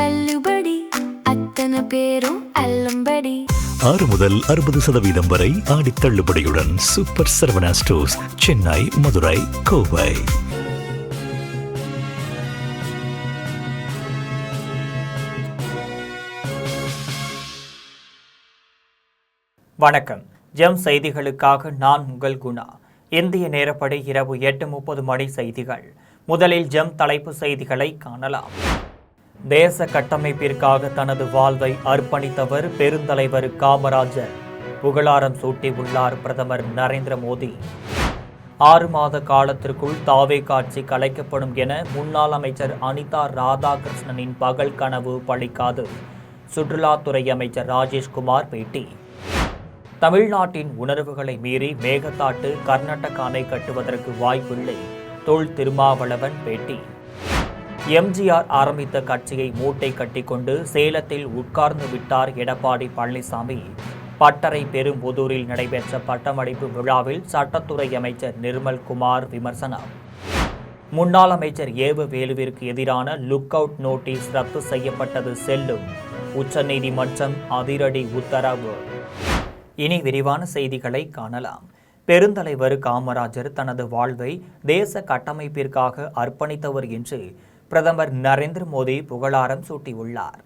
தள்ளுபடி, அத்தனை பேரும் அல்லம்படி. 6 முதல் 60% வரை ஆடி தள்ளுபடியுடன் சூப்பர் சரவணா ஸ்டோர்ஸ், சென்னை, மதுரை, கோவை. வணக்கம். ஜெம் செய்திகளுக்காக நான் உங்கள் குணா. இந்திய நேரப்படி இரவு 8:30 மணி செய்திகள். முதலில் ஜெம் தலைப்பு செய்திகளை காணலாம். தேச கட்டமைப்பிற்காக தனது வாழ்வை அர்ப்பணித்தவர் பெருந்தலைவர் காமராஜர். புகழாரம் சூட்டியுள்ளார் பிரதமர் நரேந்திர மோடி. 6 மாத காலத்திற்குள் தாவே காட்சி கலைக்கப்படும் என முன்னாள் அமைச்சர் அனிதா ராதாகிருஷ்ணனின் பகல் கனவு பலிக்காது. சுற்றுலாத்துறை அமைச்சர் ராஜேஷ்குமார் பேட்டி. தமிழ்நாட்டின் உணர்வுகளை மீறி மேகதாட்டு கர்நாடக அணை கட்டுவதற்கு வாய்ப்பில்லை. தொல் திருமாவளவன் பேட்டி. எம்ஜிஆர் ஆரம்பித்த கட்சியை மூட்டை கட்டிக்கொண்டு சேலத்தில் உட்கார்ந்து விட்டார் எடப்பாடி பழனிசாமி. பட்டறை பெரும்புதூரில் நடைபெற்ற பட்டமளிப்பு விழாவில் சட்டத்துறை அமைச்சர் நிர்மல்குமார் விமர்சனம். முன்னாள் அமைச்சர் ஏவ வேலுவிற்கு எதிரான லுக் அவுட் நோட்டீஸ் ரத்து செய்யப்பட்டது செல்லும். உச்சநீதிமன்றம் அதிரடி உத்தரவு. இனி விரிவான செய்திகளை காணலாம். பெருந்தலைவர் காமராஜர் தனது வாழ்வை தேச கட்டமைப்பிற்காக அர்ப்பணித்தவர் என்று பிரதமர் நரேந்திர மோடி புகழாரம் சூட்டியுள்ளார்.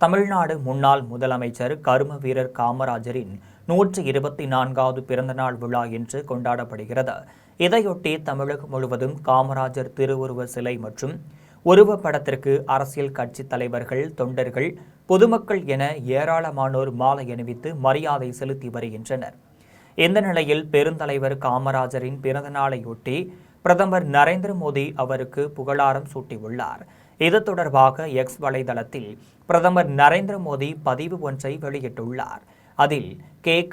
தமிழ்நாடு முன்னாள் முதலமைச்சர் கர்ம வீரர் காமராஜரின் 124வது பிறந்தநாள் விழா இன்று கொண்டாடப்படுகிறது. இதையொட்டி தமிழகம் முழுவதும் காமராஜர் திருவுருவ சிலை மற்றும் உருவப்படத்திற்கு அரசியல் கட்சி தலைவர்கள், தொண்டர்கள், பொதுமக்கள் என ஏராளமானோர் மாலை அணிவித்து மரியாதை செலுத்தி வருகின்றனர். இந்த நிலையில் பெருந்தலைவர் காமராஜரின் பிறந்தநாளையொட்டி பிரதமர் நரேந்திர மோடி அவருக்கு புகழாரம் சூட்டியுள்ளார். இது தொடர்பாக எக்ஸ் வலைதளத்தில் பிரதமர் நரேந்திர மோடி பதிவு ஒன்றை வெளியிட்டுள்ளார். அதில்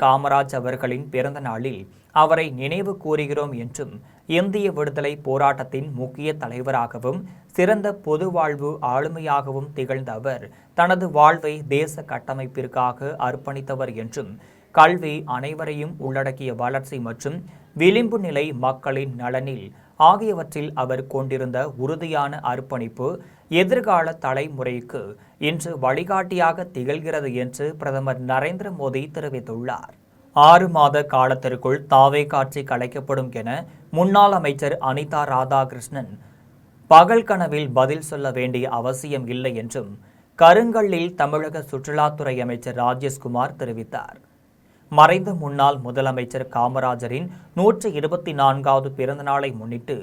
காமராஜ் அவர்களின் பிறந்த நாளில் அவரை நினைவு கூறுகிறோம் என்றும், இந்திய விடுதலை போராட்டத்தின் முக்கிய தலைவராகவும் சிறந்த பொது வாழ்வு ஆளுமையாகவும் திகழ்ந்த அவர் தனது வாழ்வை தேச கட்டமைப்பிற்காக அர்ப்பணித்தவர் என்றும், கல்வி அனைவரையும் உள்ளடக்கிய வளர்ச்சி மற்றும் விளிம்பு நிலை மக்களின் நலனில் ஆகியவற்றில் அவர் கொண்டிருந்த உறுதியான அர்ப்பணிப்பு எதிர்கால தலைமுறைக்கு இன்று வழிகாட்டியாக திகழ்கிறது என்று பிரதமர் நரேந்திர மோடி தெரிவித்துள்ளார். 6 மாத காலத்திற்குள் தாவே காட்சி கலைக்கப்படும் என முன்னாள் அமைச்சர் அனிதா ராதாகிருஷ்ணன் பகல் கனவில் பதில் சொல்ல வேண்டிய அவசியம் இல்லை என்றும் கருங்கல்லில் தமிழக சுற்றுலாத்துறை அமைச்சர் ராஜேஷ்குமார் தெரிவித்தார். மறைந்த முன்னாள் முதலமைச்சர் காமராஜரின் 124வது பிறந்தநாளை முன்னிட்டு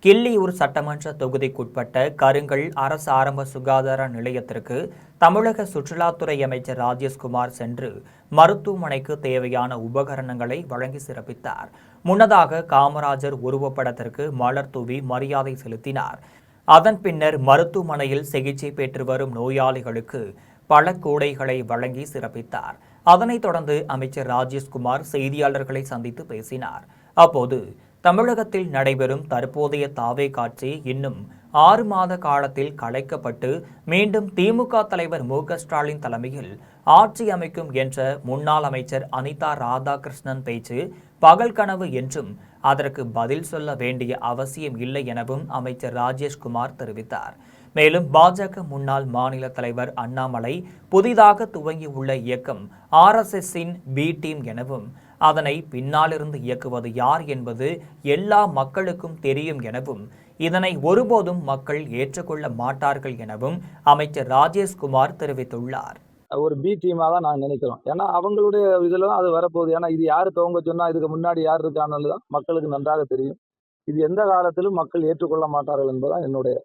கிள்ளியூர் சட்டமன்ற தொகுதிக்குட்பட்ட கருங்கல் அரசு ஆரம்ப சுகாதார நிலையத்திற்கு தமிழக சுற்றுலாத்துறை அமைச்சர் ராஜேஷ்குமார் சென்று மருத்துவமனைக்கு தேவையான உபகரணங்களை வழங்கி சிறப்பித்தார். முன்னதாக காமராஜர் உருவப்படத்திற்கு மலர் தூவி மரியாதை செலுத்தினார். அதன் பின்னர் மருத்துவமனையில் சிகிச்சை பெற்று வரும் நோயாளிகளுக்கு பல கூடைகளை வழங்கி சிறப்பித்தார். அதனைத் தொடர்ந்து அமைச்சர் ராஜேஷ்குமார் செய்தியாளர்களை சந்தித்து பேசினார். அப்போது தமிழகத்தில் நடைபெறும் தற்போதைய தாவே காட்சி இன்னும் 6 மாத காலத்தில் கலைக்கப்பட்டு மீண்டும் திமுக தலைவர் மு.க. ஸ்டாலின் தலைமையில் ஆட்சி அமைக்கும் என்ற முன்னாள் அமைச்சர் அனிதா ராதாகிருஷ்ணன் பேச்சு பகல் கனவு என்றும் அதற்கு பதில் சொல்ல வேண்டிய அவசியம் இல்லை எனவும் அமைச்சர் ராஜேஷ்குமார் தெரிவித்தார். மேலும் பாஜக முன்னாள் மாநில தலைவர் அண்ணாமலை புதிதாக துவங்கியுள்ள இயக்கம் RSSஇன் பி டீம் எனவும், அதனை பின்னாலிருந்து இயக்குவது யார் என்பது எல்லா மக்களுக்கும் தெரியும் எனவும், இதனை ஒருபோதும் மக்கள் ஏற்றுக்கொள்ள மாட்டார்கள் எனவும் அமைச்சர் ராஜேஷ்குமார் தெரிவித்துள்ளார். ஒரு பி டீமாக தான் நாங்கள் நினைக்கிறோம். ஏன்னா அவங்களுடைய இதில் தான் அது வரப்போகுது. ஏன்னா இது யார் துவங்க சொன்னால் இதுக்கு முன்னாடி யார் இருக்கான்னு தான் மக்களுக்கு நன்றாக தெரியும். இது எந்த காலத்திலும் மக்கள் ஏற்றுக்கொள்ள மாட்டார்கள் என்பதுதான் என்னுடைய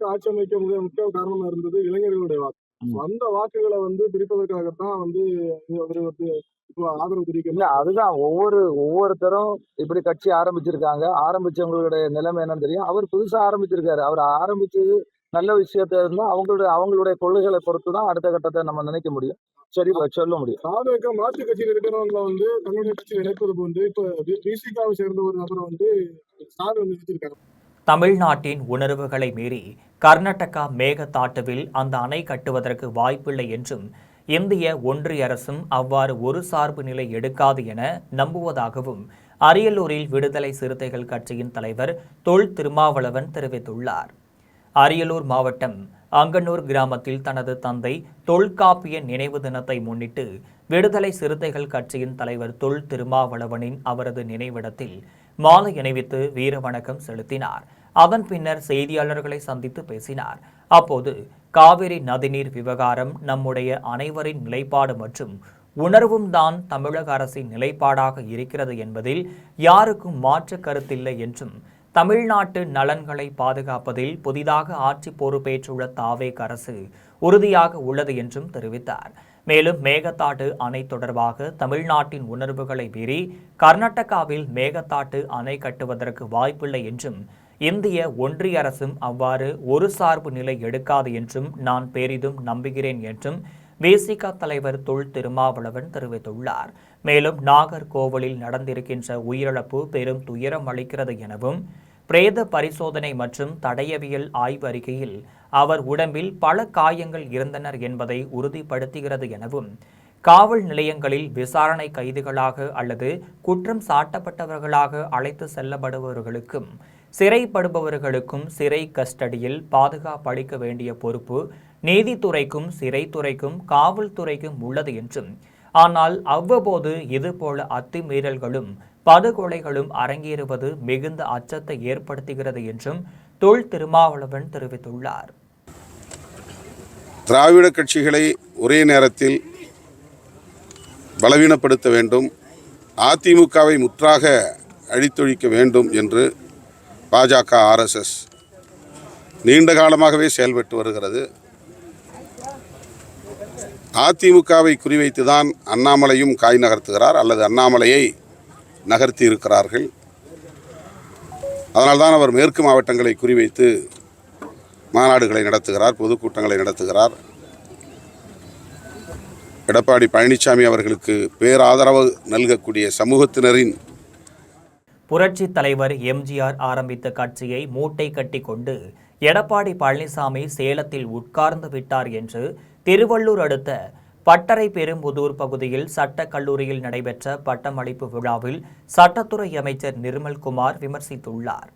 ஆட்சி அமைக்க முக்கிய காரணமா இருந்தது இளைஞர்களுடைய வாக்கு. அந்த வாக்குகளை பிரிப்பதற்காகத்தான் இப்போ ஆதரவு தெரிவிக்க. அதுதான் ஒவ்வொருத்தரும் இப்படி கட்சி ஆரம்பிச்சிருக்காங்க. ஆரம்பிச்சவங்களுடைய நிலைமை என்னன்னு தெரியும். அவர் புதுசா ஆரம்பிச்சிருக்காரு. அவர் ஆரம்பிச்சது நல்ல விஷயத்த இருந்தா அவங்களுடைய கொள்கைகளை பொறுத்து தான் அடுத்த கட்டத்தை நம்ம நினைக்க முடியும். சரி சொல்ல முடியும். பாஜக மாற்று கட்சியில் இருக்கிறவங்களை தன்னுடைய கட்சியில் இணைப்பது போன்று இப்ப பிசிகாவை சேர்ந்த ஒரு நபரை ஸ்டார் நிறுத்திருக்காரு. தமிழ்நாட்டின் உணர்வுகளை மீறி கர்நாடகா மேகதாட்டுவில் அந்த அணை கட்டுவதற்கு வாய்ப்பில்லை என்றும், இந்திய ஒன்றிய அரசும் அவ்வாறு ஒரு சார்பு நிலை எடுக்காது என நம்புவதாகவும் அரியலூரில் விடுதலை சிறுத்தைகள் கட்சியின் தலைவர் தொல் திருமாவளவன் தெரிவித்துள்ளார். அரியலூர் மாவட்டம் அங்கனூர் கிராமத்தில் தனது தந்தை தொல்காப்பிய நினைவு தினத்தை முன்னிட்டு விடுதலை சிறுத்தைகள் கட்சியின் தலைவர் தொல் திருமாவளவனின் அவரது நினைவிடத்தில் மாலை அணிவித்து வீரவணக்கம் செலுத்தினார். அதன் பின்னர் செய்தியாளர்களை சந்தித்து பேசினார். அப்போது காவிரி நதிநீர் விவகாரம் நம்முடைய அனைவரின் நிலைப்பாடு மற்றும் உணர்வும் தான் தமிழக அரசின் நிலைப்பாடாக இருக்கிறது என்பதில் யாருக்கும் மாற்று கருத்தில்லை என்றும் தமிழ்நாட்டு நலன்களை பாதுகாப்பதில் புதிதாக ஆட்சி பொறுப்பேற்றுள்ள தாவேக அரசு உறுதியாக உள்ளது என்றும் தெரிவித்தார். மேலும் மேகதாட்டு அணை தொடர்பாக தமிழ்நாட்டின் உணர்வுகளை மீறி கர்நாடகாவில் மேகதாட்டு அணை கட்டுவதற்கு வாய்ப்பில்லை என்றும் இந்திய ஒன்றிய அரசும் அவ்வாறு ஒரு சார்பு நிலை எடுக்காது என்றும் நான் பெரிதும் நம்புகிறேன் என்றும் விசிக தலைவர் தொல் திருமாவளவன் தெரிவித்துள்ளார். மேலும் நாகர்கோவிலில் நடந்திருக்கின்ற உயிரிழப்பு பெரும் துயரம் அளிக்கிறது எனவும் பிரேத பரிசோதனை மற்றும் தடயவியல் ஆய்வு அறிக்கையில் அவர் உடம்பில் பல காயங்கள் இருந்தனர் என்பதை உறுதிப்படுத்துகிறது எனவும் காவல் நிலையங்களில் விசாரணை கைதிகளாக அல்லது குற்றம் சாட்டப்பட்டவர்களாக அழைத்து செல்லப்படுபவர்களுக்கும் சிறைப்படுபவர்களுக்கும் சிறை கஸ்டடியில் பாதுகாப்பு அளிக்க வேண்டிய பொறுப்பு நீதித்துறைக்கும் சிறைத்துறைக்கும் காவல்துறைக்கும் உள்ளது என்றும், ஆனால் அவ்வப்போது இதுபோல அத்துமீறல்களும் படுகொலைகளும் அரங்கேறுவது மிகுந்த அச்சத்தை ஏற்படுத்துகிறது என்றும் தொல் திருமாவளவன் தெரிவித்துள்ளார். திராவிட கட்சிகளை ஒரே நேரத்தில் பலவீனப்படுத்த வேண்டும், அதிமுகவை முற்றாக அழித்தொழிக்க வேண்டும் என்று பாஜக ஆர்எஸ்எஸ் நீண்ட காலமாகவே செயல்பட்டு வருகிறது. அதிமுகவை குறிவைத்துதான் அண்ணாமலையும் காய் நகர்த்துகிறார் அல்லது அண்ணாமலையை நகர்த்தி இருக்கிறார்கள். அதனால்தான் அவர் மேற்கு மாவட்டங்களை குறிவைத்து மாநாடுகளை நடத்துகிறார், பொதுக்கூட்டங்களை நடத்துகிறார். எடப்பாடி பழனிசாமி அவர்களுக்கு பேராதரவு நல்கக்கூடிய சமூகத்தினரின் புரட்சி தலைவர் எம்ஜிஆர் ஆரம்பித்த கட்சியை மூட்டை கட்டி கொண்டு எடப்பாடி பழனிசாமி சேலத்தில் உட்கார்ந்து விட்டார் என்று திருவள்ளூர் அடுத்த பட்டறை பெரும்புதூர் பகுதியில் சட்டக் கல்லூரியில் நடைபெற்ற பட்டமளிப்பு விழாவில் சட்டத்துறை அமைச்சர் நிர்மல்குமார் விமர்சித்துள்ளார்.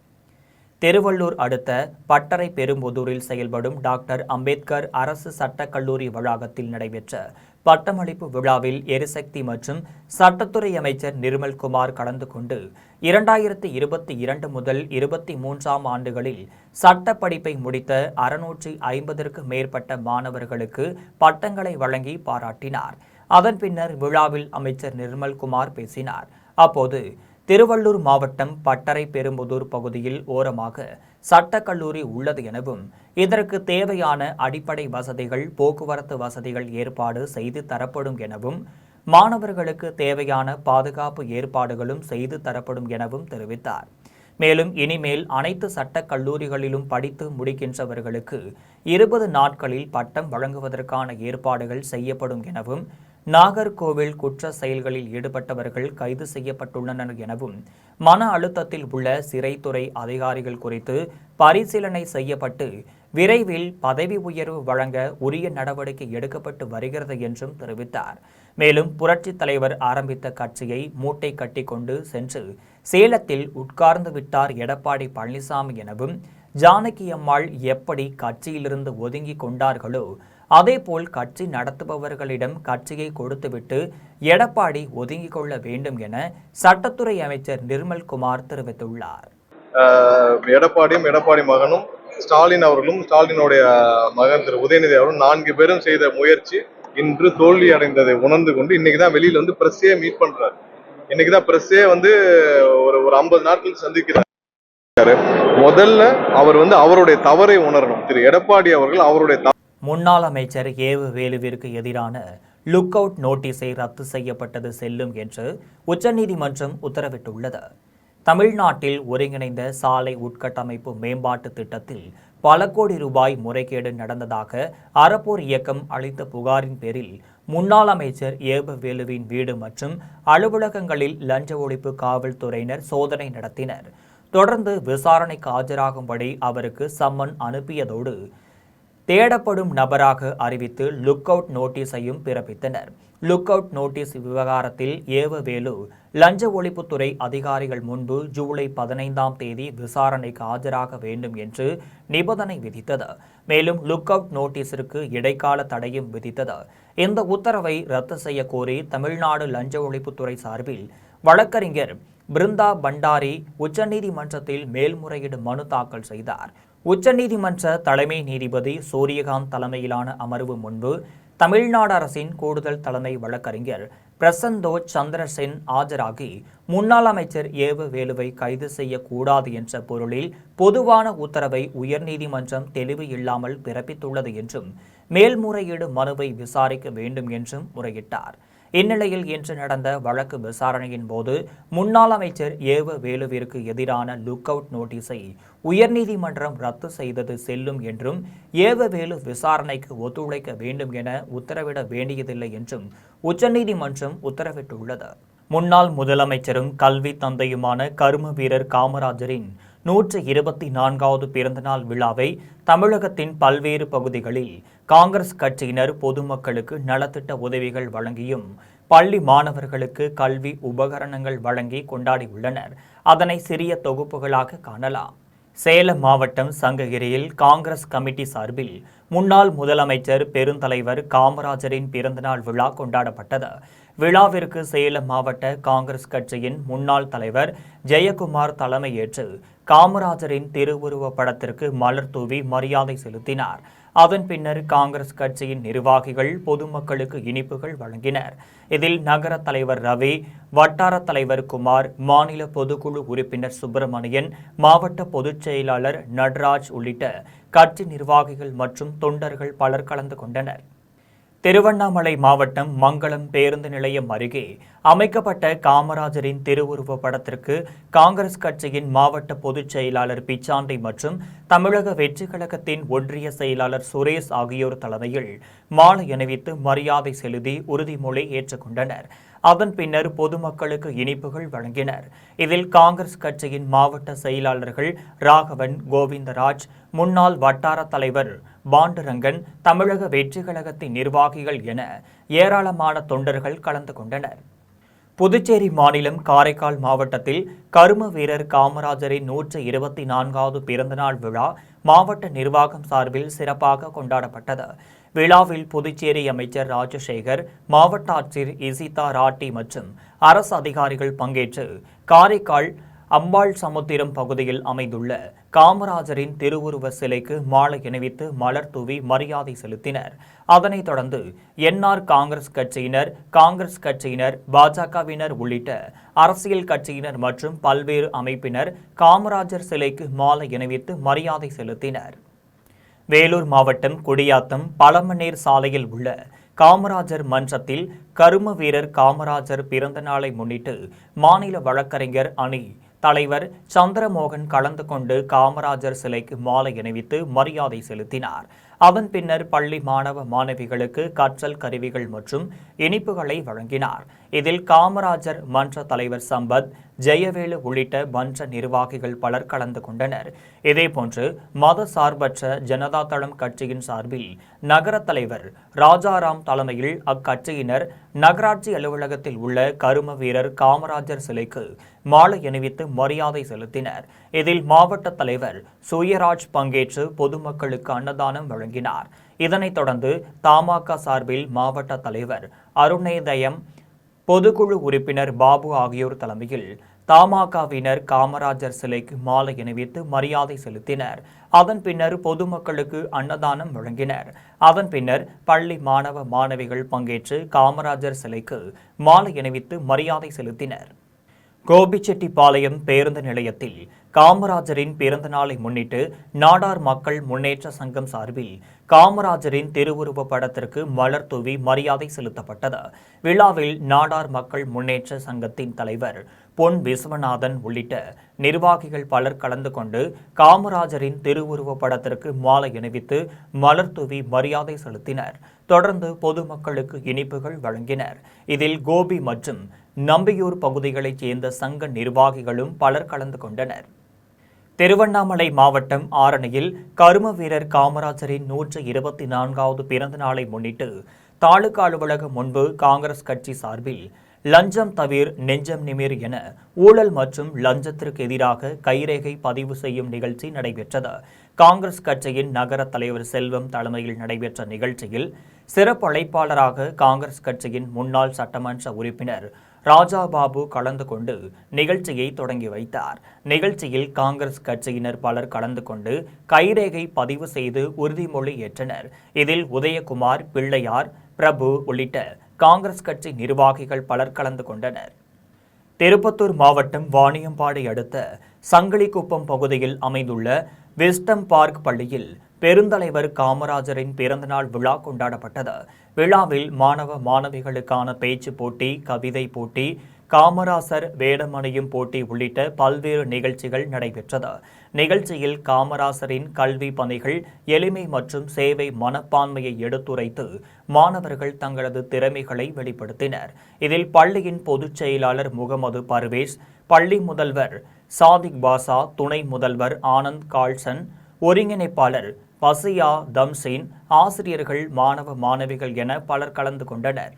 திருவள்ளூர் அடுத்த பட்டறை பெரும்புதூரில் செயல்படும் டாக்டர் அம்பேத்கர் அரசு சட்டக் கல்லூரி வளாகத்தில் நடைபெற்ற பட்டமளிப்பு விழாவில் எரிசக்தி மற்றும் சட்டத்துறை அமைச்சர் நிர்மல்குமார் கலந்து கொண்டு 2022 முதல் 23 ஆண்டுகளில் சட்ட படிப்பை முடித்த 650ற்கு மேற்பட்ட மாணவர்களுக்கு பட்டங்களை வழங்கி பாராட்டினார். அதன் பின்னர் விழாவில் அமைச்சர் நிர்மல்குமார் பேசினார். அப்போது திருவள்ளூர் மாவட்டம் பட்டறை பெரும்புதூர் பகுதியில் ஓரமாக சட்டக்கல்லூரி உள்ளது எனவும் இதற்கு தேவையான அடிப்படை வசதிகள் போக்குவரத்து வசதிகள் ஏற்பாடு செய்து தரப்படும் எனவும் மாணவர்களுக்கு தேவையான பாதுகாப்பு ஏற்பாடுகளும் செய்து தரப்படும் எனவும் தெரிவித்தார். மேலும் இனிமேல் அனைத்து சட்டக் கல்லூரிகளிலும் படித்து முடிக்கின்றவர்களுக்கு 20 நாட்களில் பட்டம் வழங்குவதற்கான ஏற்பாடுகள் செய்யப்படும் எனவும் நாகர்கோவில் குற்ற செயல்களில் ஈடுபட்டவர்கள் கைது செய்யப்பட்டுள்ளனர் எனவும் மன அழுத்தத்தில் உள்ள சிறைத்துறை அதிகாரிகள் குறித்து பரிசீலனை செய்யப்பட்டு விரைவில் பதவி உயர்வு வழங்க உரிய நடவடிக்கை எடுக்கப்பட்டு வருகிறது என்றும் தெரிவித்தார். மேலும் புரட்சி தலைவர் ஆரம்பித்த கட்சியை மூட்டை கட்டி கொண்டு சென்று சேலத்தில் உட்கார்ந்து விட்டார் எடப்பாடி பழனிசாமி எனவும் ஜானகி அம்மாள் எப்படி கட்சியிலிருந்து ஒதுங்கி கொண்டார்களோ அதேபோல் கட்சி நடத்துபவர்களிடம் கட்சியை கொடுத்துவிட்டு எடப்பாடி ஒதுங்கிக் கொள்ள வேண்டும் என சட்டத்துறை அமைச்சர் நிர்மல்குமார் தெரிவித்துள்ளார். எடப்பாடியும் எடப்பாடி மகனும் ஸ்டாலின் அவர்களும் ஸ்டாலினுடைய மகன் திரு உதயநிதி அவர்களும் 4 பேரும் செய்த முயற்சி இன்று தோல்வி அடைந்ததை உணர்ந்து கொண்டு இன்னைக்குதான் வெளியில வந்து பிரஸ்ஸே மீட் பண்றாரு. இன்னைக்குதான் பிரஸ்ஸே வந்து ஒரு 50 நாட்கள் சந்திக்கிறார். முதல்ல அவர் வந்து அவருடைய தவறை உணரணும். திரு எடப்பாடி அவர்கள் அவருடைய முன்னாள் அமைச்சர் ஏவு வேலுவிற்கு எதிரான லுக் அவுட் நோட்டீஸை ரத்து செய்யப்பட்டது செல்லும் என்று உச்சநீதிமன்றம் உத்தரவிட்டுள்ளது. தமிழ்நாட்டில் ஒருங்கிணைந்த சாலை உட்கட்டமைப்பு மேம்பாட்டு திட்டத்தில் பல கோடி ரூபாய் முறைகேடு நடந்ததாக அறப்போர் இயக்கம் அளித்த புகாரின் பேரில் முன்னாள் அமைச்சர் ஏவு வேலுவின் வீடு மற்றும் அலுவலகங்களில் லஞ்ச ஒழிப்பு காவல்துறையினர் சோதனை நடத்தினர். தொடர்ந்து விசாரணைக்கு ஆஜராகும்படி அவருக்கு சம்மன் அனுப்பியதோடு தேடப்படும் நபராக அறிவித்து லுக் அவுட் நோட்டீஸையும் பிறப்பித்தனர். லுக் அவுட் நோட்டீஸ் விவகாரத்தில் ஏவவேலு லஞ்ச ஒழிப்புத்துறை அதிகாரிகள் முன்பு ஜூலை 15ஆம் தேதி விசாரணைக்கு ஆஜராக வேண்டும் என்று நிபந்தனை விதித்தது. மேலும் லுக் அவுட் நோட்டீஸிற்கு இடைக்கால தடையும் விதித்தது. இந்த உத்தரவை ரத்து செய்ய கோரி தமிழ்நாடு லஞ்ச ஒழிப்புத்துறை சார்பில் வழக்கறிஞர் பிருந்தா பண்டாரி உச்சநீதிமன்றத்தில் மேல்முறையீடு மனு தாக்கல் செய்தார். உச்சநீதிமன்ற தலைமை நீதிபதி சூரியகாந்த் தலைமையிலான அமர்வு முன்பு தமிழ்நாடு அரசின் கூடுதல் தலைமை வழக்கறிஞர் பிரசந்தோஜ் சந்திரசென் ஆஜராகி முன்னாள் அமைச்சர் ஏவவேலுவை கைது செய்யக்கூடாது என்ற பொருளில் பொதுவான உத்தரவை உயர்நீதிமன்றம் தெளிவு இல்லாமல் பிறப்பித்துள்ளது என்றும் மேல்முறையீடு மனுவை விசாரிக்க வேண்டும் என்றும் முறையிட்டார். இந்நிலையில் இன்று நடந்த வழக்கு விசாரணையின் போது முன்னாள் அமைச்சர் ஏவவேலுவிற்கு எதிரான லுக் அவுட் நோட்டீஸை உயர்நீதிமன்றம் ரத்து செய்தது செல்லும் என்றும் ஏவவேலு விசாரணைக்கு ஒத்துழைக்க வேண்டும் என உத்தரவிட வேண்டியதில்லை என்றும் உச்சநீதிமன்றம் உத்தரவிட்டுள்ளது. முன்னாள் முதலமைச்சரும் கல்வி தந்தையுமான கரும வீரர் காமராஜரின் 124வது பிறந்தநாள் விழாவை தமிழகத்தின் பல்வேறு பகுதிகளில் காங்கிரஸ் கட்சியினர் பொதுமக்களுக்கு நலத்திட்ட உதவிகள் வழங்கியும் பள்ளி மாணவர்களுக்கு கல்வி உபகரணங்கள் வழங்கி கொண்டாடியுள்ளனர். அதனை சிறிய தொகுப்புகளாக காணலாம். சேலம் மாவட்டம் சங்ககிரியில் காங்கிரஸ் கமிட்டி சார்பில் முன்னாள் முதலமைச்சர் பெருந்தலைவர் காமராஜரின் பிறந்தநாள் விழா கொண்டாடப்பட்டது. விழாவிற்கு சேலம் மாவட்ட காங்கிரஸ் கட்சியின் முன்னாள் தலைவர் ஜெயக்குமார் தலைமையேற்று காமராஜரின் திருவுருவ படத்திற்கு மலர் தூவி மரியாதை செலுத்தினார். அதன் பின்னர் காங்கிரஸ் கட்சியின் நிர்வாகிகள் பொதுமக்களுக்கு இனிப்புகள் வழங்கினர். இதில் நகர தலைவர் ரவி, வட்டார தலைவர் குமார், மாநில பொதுக்குழு உறுப்பினர் சுப்பிரமணியன், மாவட்ட பொதுச் செயலாளர் நடராஜ் உள்ளிட்ட கட்சி நிர்வாகிகள் மற்றும் தொண்டர்கள் பலர் கலந்து கொண்டனர். திருவண்ணாமலை மாவட்டம் மங்களம் பேருந்து நிலையம் அருகே அமைக்கப்பட்ட காமராஜரின் திருவுருவ படத்திற்கு காங்கிரஸ் கட்சியின் மாவட்ட பொதுச் செயலாளர் பிச்சாண்டி மற்றும் தமிழக வெற்றிக் கழகத்தின் ஒன்றிய செயலாளர் சுரேஷ் ஆகியோர் தலைமையில் மாலை அணிவித்து மரியாதை செலுத்தி உறுதிமொழி ஏற்றுக்கொண்டனர். அதன் பின்னர் பொதுமக்களுக்கு இனிப்புகள் வழங்கினர். இதில் காங்கிரஸ் கட்சியின் மாவட்ட செயலாளர்கள் ராகவன், கோவிந்தராஜ், முன்னாள் வட்டார தலைவர் பாண்டுரங்கன், தமிழக வெற்றிக் கழகத்தின் நிர்வாகிகள் என ஏராளமான தொண்டர்கள் கலந்து கொண்டனர். புதுச்சேரி மாநிலம் காரைக்கால் மாவட்டத்தில் கரும வீரர் காமராஜரின் 124வது பிறந்தநாள் விழா மாவட்ட நிர்வாகம் சார்பில் சிறப்பாக கொண்டாடப்பட்டது. விழாவில் புதுச்சேரி அமைச்சர் ராஜசேகர், மாவட்ட ஆட்சியர் இசிதா ராட்டி மற்றும் அரசு அதிகாரிகள் பங்கேற்று காரைக்கால் அம்பாள் சமுத்திரம் பகுதியில் அமைந்துள்ள காமராஜரின் திருவுருவ சிலைக்கு மாலை அணிவித்து மலர் தூவி மரியாதை செலுத்தினர். அதனைத் தொடர்ந்து என்ஆர் காங்கிரஸ் கட்சியினர், பாஜகவினர் உள்ளிட்ட அரசியல் கட்சியினர் மற்றும் பல்வேறு அமைப்பினர் காமராஜர் சிலைக்கு மாலை அணிவித்து மரியாதை செலுத்தினர். வேலூர் மாவட்டம் குடியாத்தம் பழமநேர் சாலையில் உள்ள காமராஜர் மன்றத்தில் கரும வீரர் காமராஜர் பிறந்த நாளை முன்னிட்டு மாநில வழக்கறிஞர் அணி தலைவர் சந்திரமோகன் கலந்து கொண்டு காமராஜர் சிலைக்கு மாலை அணிவித்து மரியாதை செலுத்தினார். அதன் பின்னர் பள்ளி மாணவ மாணவிகளுக்கு கற்றல் கருவிகள் மற்றும் இனிப்புகளை வழங்கினார். இதில் காமராஜர் மன்ற தலைவர் சம்பத், ஜெயவேலு உள்ளிட்ட மன்ற நிர்வாகிகள் பலர் கலந்து கொண்டனர். இதேபோன்று மத சார்பற்ற ஜனதா தளம் கட்சியின் சார்பில் நகர தலைவர் ராஜாராம் தலைமையில் அக்கட்சியினர் நகராட்சி அலுவலகத்தில் உள்ள கரும வீரர் காமராஜர் சிலைக்கு மாலை அணிவித்து மரியாதை செலுத்தினர். இதில் மாவட்ட தலைவர் சூயராஜ் பங்கேற்று பொதுமக்களுக்கு அன்னதானம் வழங்கினார். இதனைத் தொடர்ந்து தமாக சார்பில் மாவட்ட தலைவர் அருணேதயம், பொதுக்குழு உறுப்பினர் பாபு ஆகியோர் தலைமையில் தமாகவினர் காமராஜர் சிலைக்கு மாலை அணிவித்து மரியாதை செலுத்தினர். அதன் பின்னர் பொதுமக்களுக்கு அன்னதானம் வழங்கினர். அதன் பின்னர் பள்ளி மாணவ மாணவிகள் பங்கேற்று காமராஜர் சிலைக்கு மாலை அணிவித்து மரியாதை செலுத்தினர். கோபிச்செட்டிப்பாளையம் பேருந்து நிலையத்தில் காமராஜரின் பிறந்த நாளை முன்னிட்டு நாடார் மக்கள் முன்னேற்ற சங்கம் சார்பில் காமராஜரின் திருவுருவ படத்திற்கு மலர் தூவி மரியாதை செலுத்தப்பட்டது. விழாவில் நாடார் மக்கள் முன்னேற்ற சங்கத்தின் தலைவர் பொன் விஸ்வநாதன் உள்ளிட்ட நிர்வாகிகள் பலர் கலந்து கொண்டு காமராஜரின் திருவுருவ படத்திற்கு மாலை அணிவித்து மலர் தூவி மரியாதை செலுத்தினர். தொடர்ந்து பொதுமக்களுக்கு இனிப்புகள் வழங்கினர். இதில் கோபி மற்றும் நம்பியூர் பகுதிகளைச் சேர்ந்த சங்க நிர்வாகிகளும் பலர் கலந்து கொண்டனர். திருவண்ணாமலை மாவட்டம் ஆரணியில் கரும வீரர் காமராஜரின் 124வது பிறந்த நாளை முன்னிட்டு தாலுகா அலுவலகம் முன்பு காங்கிரஸ் கட்சி சார்பில் லஞ்சம் தவிர் நெஞ்சம் நிமிர் என ஊழல் மற்றும் லஞ்சத்திற்கு எதிராக கைரேகை பதிவு செய்யும் நிகழ்ச்சி நடைபெற்றது. காங்கிரஸ் கட்சியின் நகர தலைவர் செல்வம் தலைமையில் நடைபெற்ற நிகழ்ச்சியில் சிறப்பு அழைப்பாளராக காங்கிரஸ் கட்சியின் முன்னாள் சட்டமன்ற உறுப்பினர் ராஜாபாபு கலந்து கொண்டு நிகழ்ச்சியை தொடங்கி வைத்தார். நிகழ்ச்சியில் காங்கிரஸ் கட்சியினர் பலர் கலந்து கொண்டு கைரேகை பதிவு செய்து உறுதிமொழி ஏற்றனர். இதில் உதயகுமார், பிள்ளையார், பிரபு உள்ளிட்ட காங்கிரஸ் கட்சி நிர்வாகிகள் பலர் கலந்து கொண்டனர். திருப்பத்தூர் மாவட்டம் வாணியம்பாடி அடுத்த சங்கிலிக்குப்பம் பகுதியில் அமைந்துள்ள விஸ்டம் பார்க் பள்ளியில் பெருந்தலைவர் காமராஜரின் பிறந்தநாள் விழா கொண்டாடப்பட்டது. விழாவில் மாணவ மாணவிகளுக்கான பேச்சு போட்டி, கவிதை போட்டி, காமராசர் வேடமணியும் போட்டி உள்ளிட்ட பல்வேறு நிகழ்ச்சிகள் நடைபெற்றது. நிகழ்ச்சியில் காமராசரின் கல்வி பணிகள், எளிமை மற்றும் சேவை மனப்பான்மையை எடுத்துரைத்து மாணவர்கள் தங்களது திறமைகளை வெளிப்படுத்தினர். இதில் பள்ளியின் பொதுச் செயலாளர் முகமது பர்வேஸ், பள்ளி முதல்வர் சாதிக் பாஷா, துணை முதல்வர் ஆனந்த் கால்சன், ஒருங்கிணைப்பாளர் பசியா தம்சீன், ஆசிரியர்கள், மாணவ மாணவிகள் என பலர் கலந்து கொண்டனர்.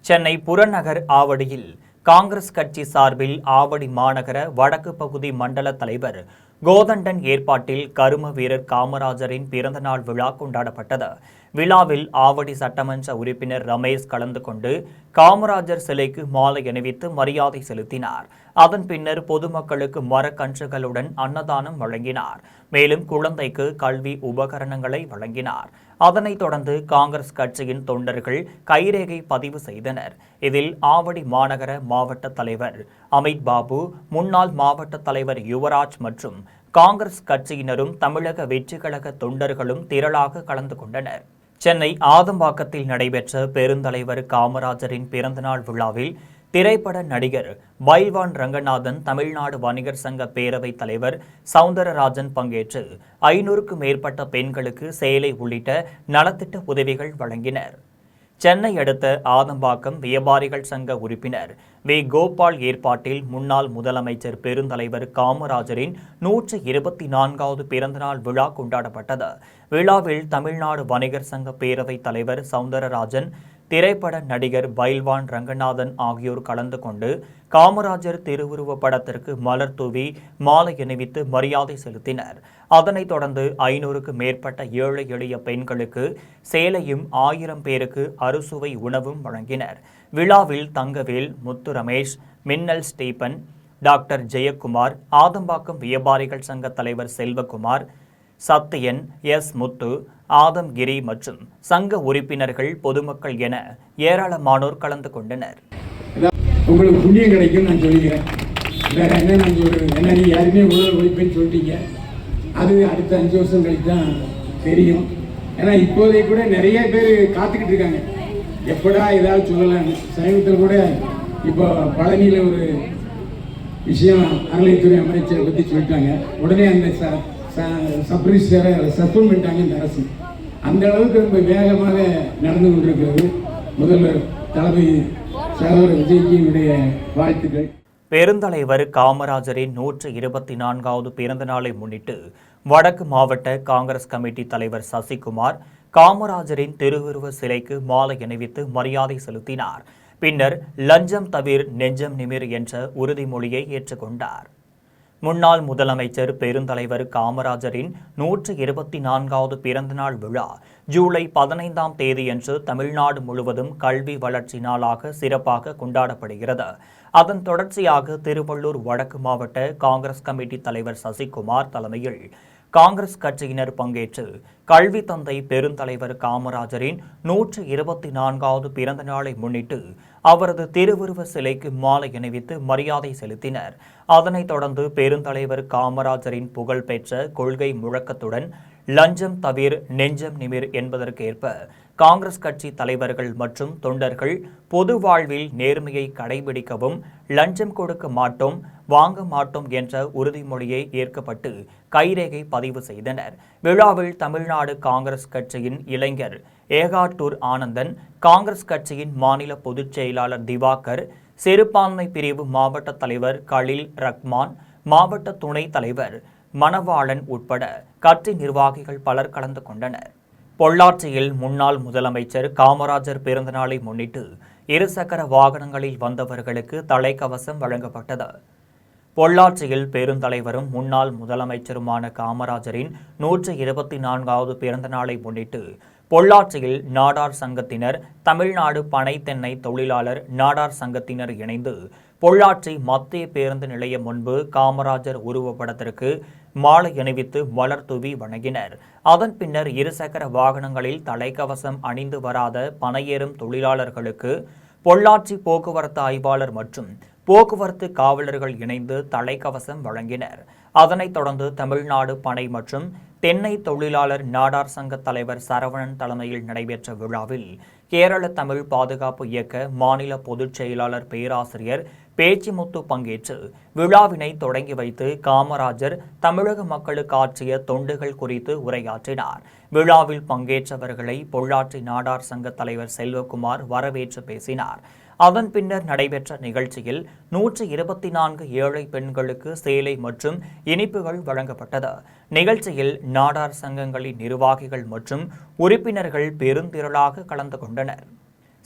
சென்னை புறநகர் ஆவடியில் காங்கிரஸ் கட்சி சார்பில் ஆவடி மாநகர வடக்கு பகுதி மண்டல தலைவர் கோதண்டன் ஏற்பாட்டில் கரும வீரர் காமராஜரின் பிறந்தநாள் விழா கொண்டாடப்பட்டது. விழாவில் ஆவடி சட்டமன்ற உறுப்பினர் ரமேஷ் கலந்து கொண்டு காமராஜர் சிலைக்கு மாலை அணிவித்து மரியாதை செலுத்தினார். அதன் பின்னர் பொதுமக்களுக்கு மரக்கன்றுகளுடன் அன்னதானம் வழங்கினார். மேலும் குழந்தைக்கு கல்வி உபகரணங்களை வழங்கினார். அதனைத் தொடர்ந்து காங்கிரஸ் கட்சியின் தொண்டர்கள் கைரேகை பதிவு செய்தனர். இதில் ஆவடி மாநகர மாவட்ட தலைவர் அமித் பாபு, முன்னாள் மாவட்ட தலைவர் யுவராஜ் மற்றும் காங்கிரஸ் கட்சியினரும் தமிழக வெற்றி கழக தொண்டர்களும் திரளாக கலந்து கொண்டனர். சென்னை ஆதம்பாக்கத்தில் நடைபெற்ற பெருந்தலைவர் காமராஜரின் பிறந்தநாள் விழாவில் திரைப்பட நடிகர் பைல்வான் ரங்கநாதன், தமிழ்நாடு வணிகர் சங்க பேரவைத் தலைவர் சவுந்தரராஜன் பங்கேற்று 500க்கும் மேற்பட்ட பெண்களுக்கு சேலை உள்ளிட்ட நலத்திட்ட உதவிகள் வழங்கினர். சென்னை அடுத்த ஆதம்பாக்கம் வியாபாரிகள் சங்க உறுப்பினர் வி. கோபால் ஏற்பாட்டில் முன்னாள் முதலமைச்சர் பெருந்தலைவர் காமராஜரின் 124வது பிறந்தநாள் விழா கொண்டாடப்பட்டது. விழாவில் தமிழ்நாடு வணிகர் சங்க பேரவைத் தலைவர் சவுந்தரராஜன், திரைப்பட நடிகர் பைல்வான் ரங்கநாதன் ஆகியோர் கலந்து கொண்டு காமராஜர் திருவுருவ படத்திற்கு மலர் தூவி மாலை அணிவித்து மரியாதை செலுத்தினர். அதனைத் தொடர்ந்து 500க்கும் மேற்பட்ட ஏழை எளிய பெண்களுக்கு சேலையும் 1000 பேருக்கு அறுசுவை உணவும் வழங்கினர். விழாவில் தங்கவேல், முத்து ரமேஷ், மின்னல் ஸ்டீபன், டாக்டர் ஜெயக்குமார், ஆதம்பாக்கம் வியாபாரிகள் சங்க தலைவர் செல்வகுமார், சத்தியன், எஸ். முத்து, ஆதம்கிரி மற்றும் சங்க உறுப்பினர்கள், பொதுமக்கள் என ஏராளமானோர் கலந்து கொண்டனர். உங்களுக்கு புண்ணியம் கிடைக்கும் நான் சொல்லிக்கிறேன். வேற என்ன நான் சொல்றது? என்ன நீ யாருமே ஊழல் ஒழிப்புன்னு சொல்லிட்டீங்க. அது அடுத்த 5 வருஷம் கழித்து தான் தெரியும். ஏன்னா இப்போதைய கூட நிறைய பேர் காத்துக்கிட்டு இருக்காங்க, எப்படா ஏதாவது சொல்லலாம்னு. சமீபத்தில் கூட இப்போ பழனியில் ஒரு விஷயம் அறநிலைத்துறை அமைச்சரை பற்றி சொல்லிட்டாங்க. உடனே அந்த சப்ரிஜிஸ்டரை சஸ்பெண்ட் பண்ணிட்டாங்க இந்த அரசு. அந்த அளவுக்கு ரொம்ப வேகமாக நடந்து கொண்டிருக்கிறது. முதல்வர் தளபதி சகோதர விஜய்க்கு வாழ்த்துக்கள். பெருந்தலைவர் காமராஜரின் 124வது பிறந்த நாளை முன்னிட்டு வடக்கு மாவட்ட காங்கிரஸ் கமிட்டி தலைவர் சசிகுமார் காமராஜரின் திருவுருவ சிலைக்கு மாலை அணிவித்து மரியாதை செலுத்தினார். பின்னர் லஞ்சம் தவிர் நெஞ்சம் நிமிர் என்ற உறுதிமொழியை ஏற்றுக்கொண்டார். முன்னாள் முதலமைச்சர் பெருந்தலைவர் காமராஜரின் 124வது பிறந்தநாள் விழா ஜூலை 15ஆம் தேதியன்று தமிழ்நாடு முழுவதும் கல்வி வளர்ச்சி நாளாக சிறப்பாக கொண்டாடப்படுகிறது. அதன் தொடர்ச்சியாக திருவள்ளூர் வடக்கு மாவட்ட காங்கிரஸ் கமிட்டி தலைவர் சசிகுமார் தலைமையில் காங்கிரஸ் கட்சியினர் பங்கேற்று கல்வி தந்தை பெருந்தலைவர் காமராஜரின் 124வது பிறந்த நாளை முன்னிட்டு அவரது திருவுருவ சிலைக்கு மாலை அணிவித்து மரியாதை செலுத்தினர். அதனைத் தொடர்ந்து பெருந்தலைவர் காமராஜரின் புகழ்பெற்ற கொள்கை முழக்கத்துடன் லஞ்சம் தவிர் நெஞ்சம் நிமிர் என்பதற்கேற்ப காங்கிரஸ் கட்சி தலைவர்கள் மற்றும் தொண்டர்கள் பொது வாழ்வில் நேர்மையை கடைபிடிக்கவும், லஞ்சம் கொடுக்க மாட்டோம், வாங்க மாட்டோம் என்ற உறுதிமொழியை ஏற்கப்பட்டு கைரேகை பதிவு செய்தனர். விழாவில் தமிழ்நாடு காங்கிரஸ் கட்சியின் இளைஞர் ஏகாட்டூர் ஆனந்தன், காங்கிரஸ் கட்சியின் மாநில பொதுச் செயலாளர் திவாகர், சிறுபான்மை பிரிவு மாவட்ட தலைவர் கலில் ரஹ்மான், மாவட்ட துணைத் தலைவர் மணவாளன் உட்பட கட்சி நிர்வாகிகள் பலர் கலந்து கொண்டனர். பொள்ளாச்சியில் முன்னாள் முதலமைச்சர் காமராஜர் பிறந்தநாளை முன்னிட்டு இருசக்கர வாகனங்களில் வந்தவர்களுக்கு தலைக்கவசம் வழங்கப்பட்டது. பொள்ளாச்சியில் பெருந்தலைவரும் முன்னாள் முதலமைச்சருமான காமராஜரின் 124வது பிறந்தநாளை முன்னிட்டு பொள்ளாச்சியில் நாடார் சங்கத்தினர், தமிழ்நாடு பனை தென்னை தொழிலாளர் நாடார் சங்கத்தினர் இணைந்து பொள்ளாச்சி மத்திய பேருந்து நிலையம் முன்பு காமராஜர் உருவப்படத்திற்கு மாலை அணிவித்து மலர் தூவி வணங்கினர். அதன் பின்னர் இருசக்கர வாகனங்களில் தலைக்கவசம் அணிந்து வராத பனையேறும் தொழிலாளர்களுக்கு பொள்ளாச்சி போக்குவரத்து ஆய்வாளர் மற்றும் போக்குவரத்து காவலர்கள் இணைந்து தலைக்கவசம் வழங்கினர். அதனைத் தொடர்ந்து தமிழ்நாடு பனை மற்றும் தென்னை தொழிலாளர் நாடார் சங்க தலைவர் சரவணன் தலைமையில் நடைபெற்ற விழாவில் கேரள தமிழ் பாதுகாப்பு இயக்க மாநில பொதுச் செயலாளர் பேராசிரியர் பேச்சிமுத்து பங்கேற்று விழாவினை தொடங்கி வைத்து காமராஜர் தமிழக மக்களுக்கு ஆற்றிய தொண்டுகள் குறித்து உரையாற்றினார். விழாவில் பங்கேற்றவர்களை பொள்ளாச்சி நாடார் சங்க தலைவர் செல்வகுமார் வரவேற்று பேசினார். அதன் பின்னர் நடைபெற்ற நிகழ்ச்சியில் 124 ஏழை பெண்களுக்கு சேலை மற்றும் இனிப்புகள் வழங்கப்பட்டது. நிகழ்ச்சியில் நாடார் சங்கங்களின் நிர்வாகிகள் மற்றும் உறுப்பினர்கள் பெருந்திரளாக கலந்து கொண்டனர்.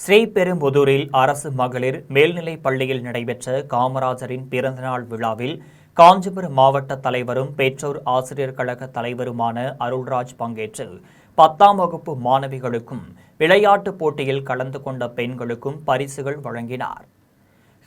ஸ்ரீபெரும்புதூரில் அரசு மகளிர் மேல்நிலைப் பள்ளியில் நடைபெற்ற காமராஜரின் பிறந்தநாள் விழாவில் காஞ்சிபுரம் மாவட்ட தலைவரும் பெற்றோர் ஆசிரியர் கழக தலைவருமான அருள்ராஜ் பங்கேற்று 10ஆம் வகுப்பு மாணவிகளுக்கும் விளையாட்டுப் போட்டியில் கலந்து கொண்ட பெண்களுக்கும் பரிசுகள் வழங்கினார்.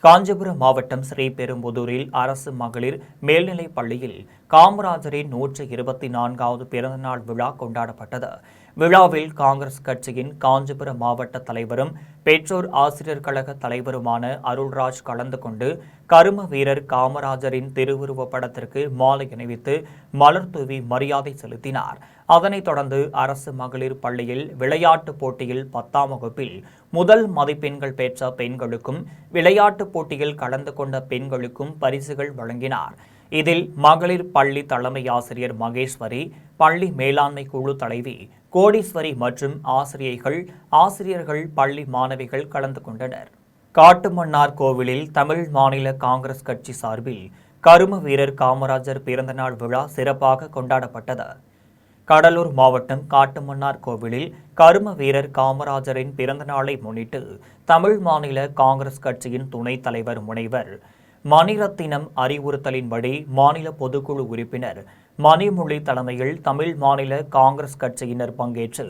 காஞ்சிபுரம் மாவட்டம் ஸ்ரீபெரும்புதூரில் அரசு மகளிர் மேல்நிலைப் பள்ளியில் காமராஜரின் 124வது பிறந்தநாள் விழா கொண்டாடப்பட்டது. விழாவில் காங்கிரஸ் கட்சியின் காஞ்சிபுரம் மாவட்ட தலைவரும் பெற்றோர் ஆசிரியர் கழக தலைவருமான அருள்ராஜ் கலந்து கொண்டு கரும வீரர் காமராஜரின் திருவுருவப் படத்திற்கு மாலை அணிவித்து மலர் தூவி மரியாதை செலுத்தினார். அதனைத் தொடர்ந்து அரசு மகளிர் பள்ளியில் விளையாட்டுப் போட்டியில் 10ஆம் வகுப்பில் முதல் மதிப்பெண்கள் பெற்ற பெண்களுக்கும் விளையாட்டுப் போட்டியில் கலந்து கொண்ட பெண்களுக்கும் பரிசுகள் வழங்கினார். இதில் மகளிர் பள்ளி தலைமை ஆசிரியர் மகேஸ்வரி, பள்ளி மேலாண்மை குழு தலைவி கோடீஸ்வரி மற்றும் ஆசிரியர்கள், பள்ளி மாணவிகள் கலந்து கொண்டனர். காட்டுமன்னார் கோவிலில் தமிழ் மாநில காங்கிரஸ் கட்சி சார்பில் கரும வீரர் காமராஜர் பிறந்தநாள் விழா சிறப்பாக கொண்டாடப்பட்டது. கடலூர் மாவட்டம் காட்டுமன்னார் கோவிலில் கரும வீரர் காமராஜரின் பிறந்தநாளை முன்னிட்டு தமிழ் மாநில காங்கிரஸ் கட்சியின் துணைத் தலைவர் முனைவர் மணிரத்தினம் அறிவுறுத்தலின்படி மாநில பொதுக்குழு உறுப்பினர் மணிமொழி தலைமையில் தமிழ் மாநில காங்கிரஸ் கட்சியினர் பங்கேற்று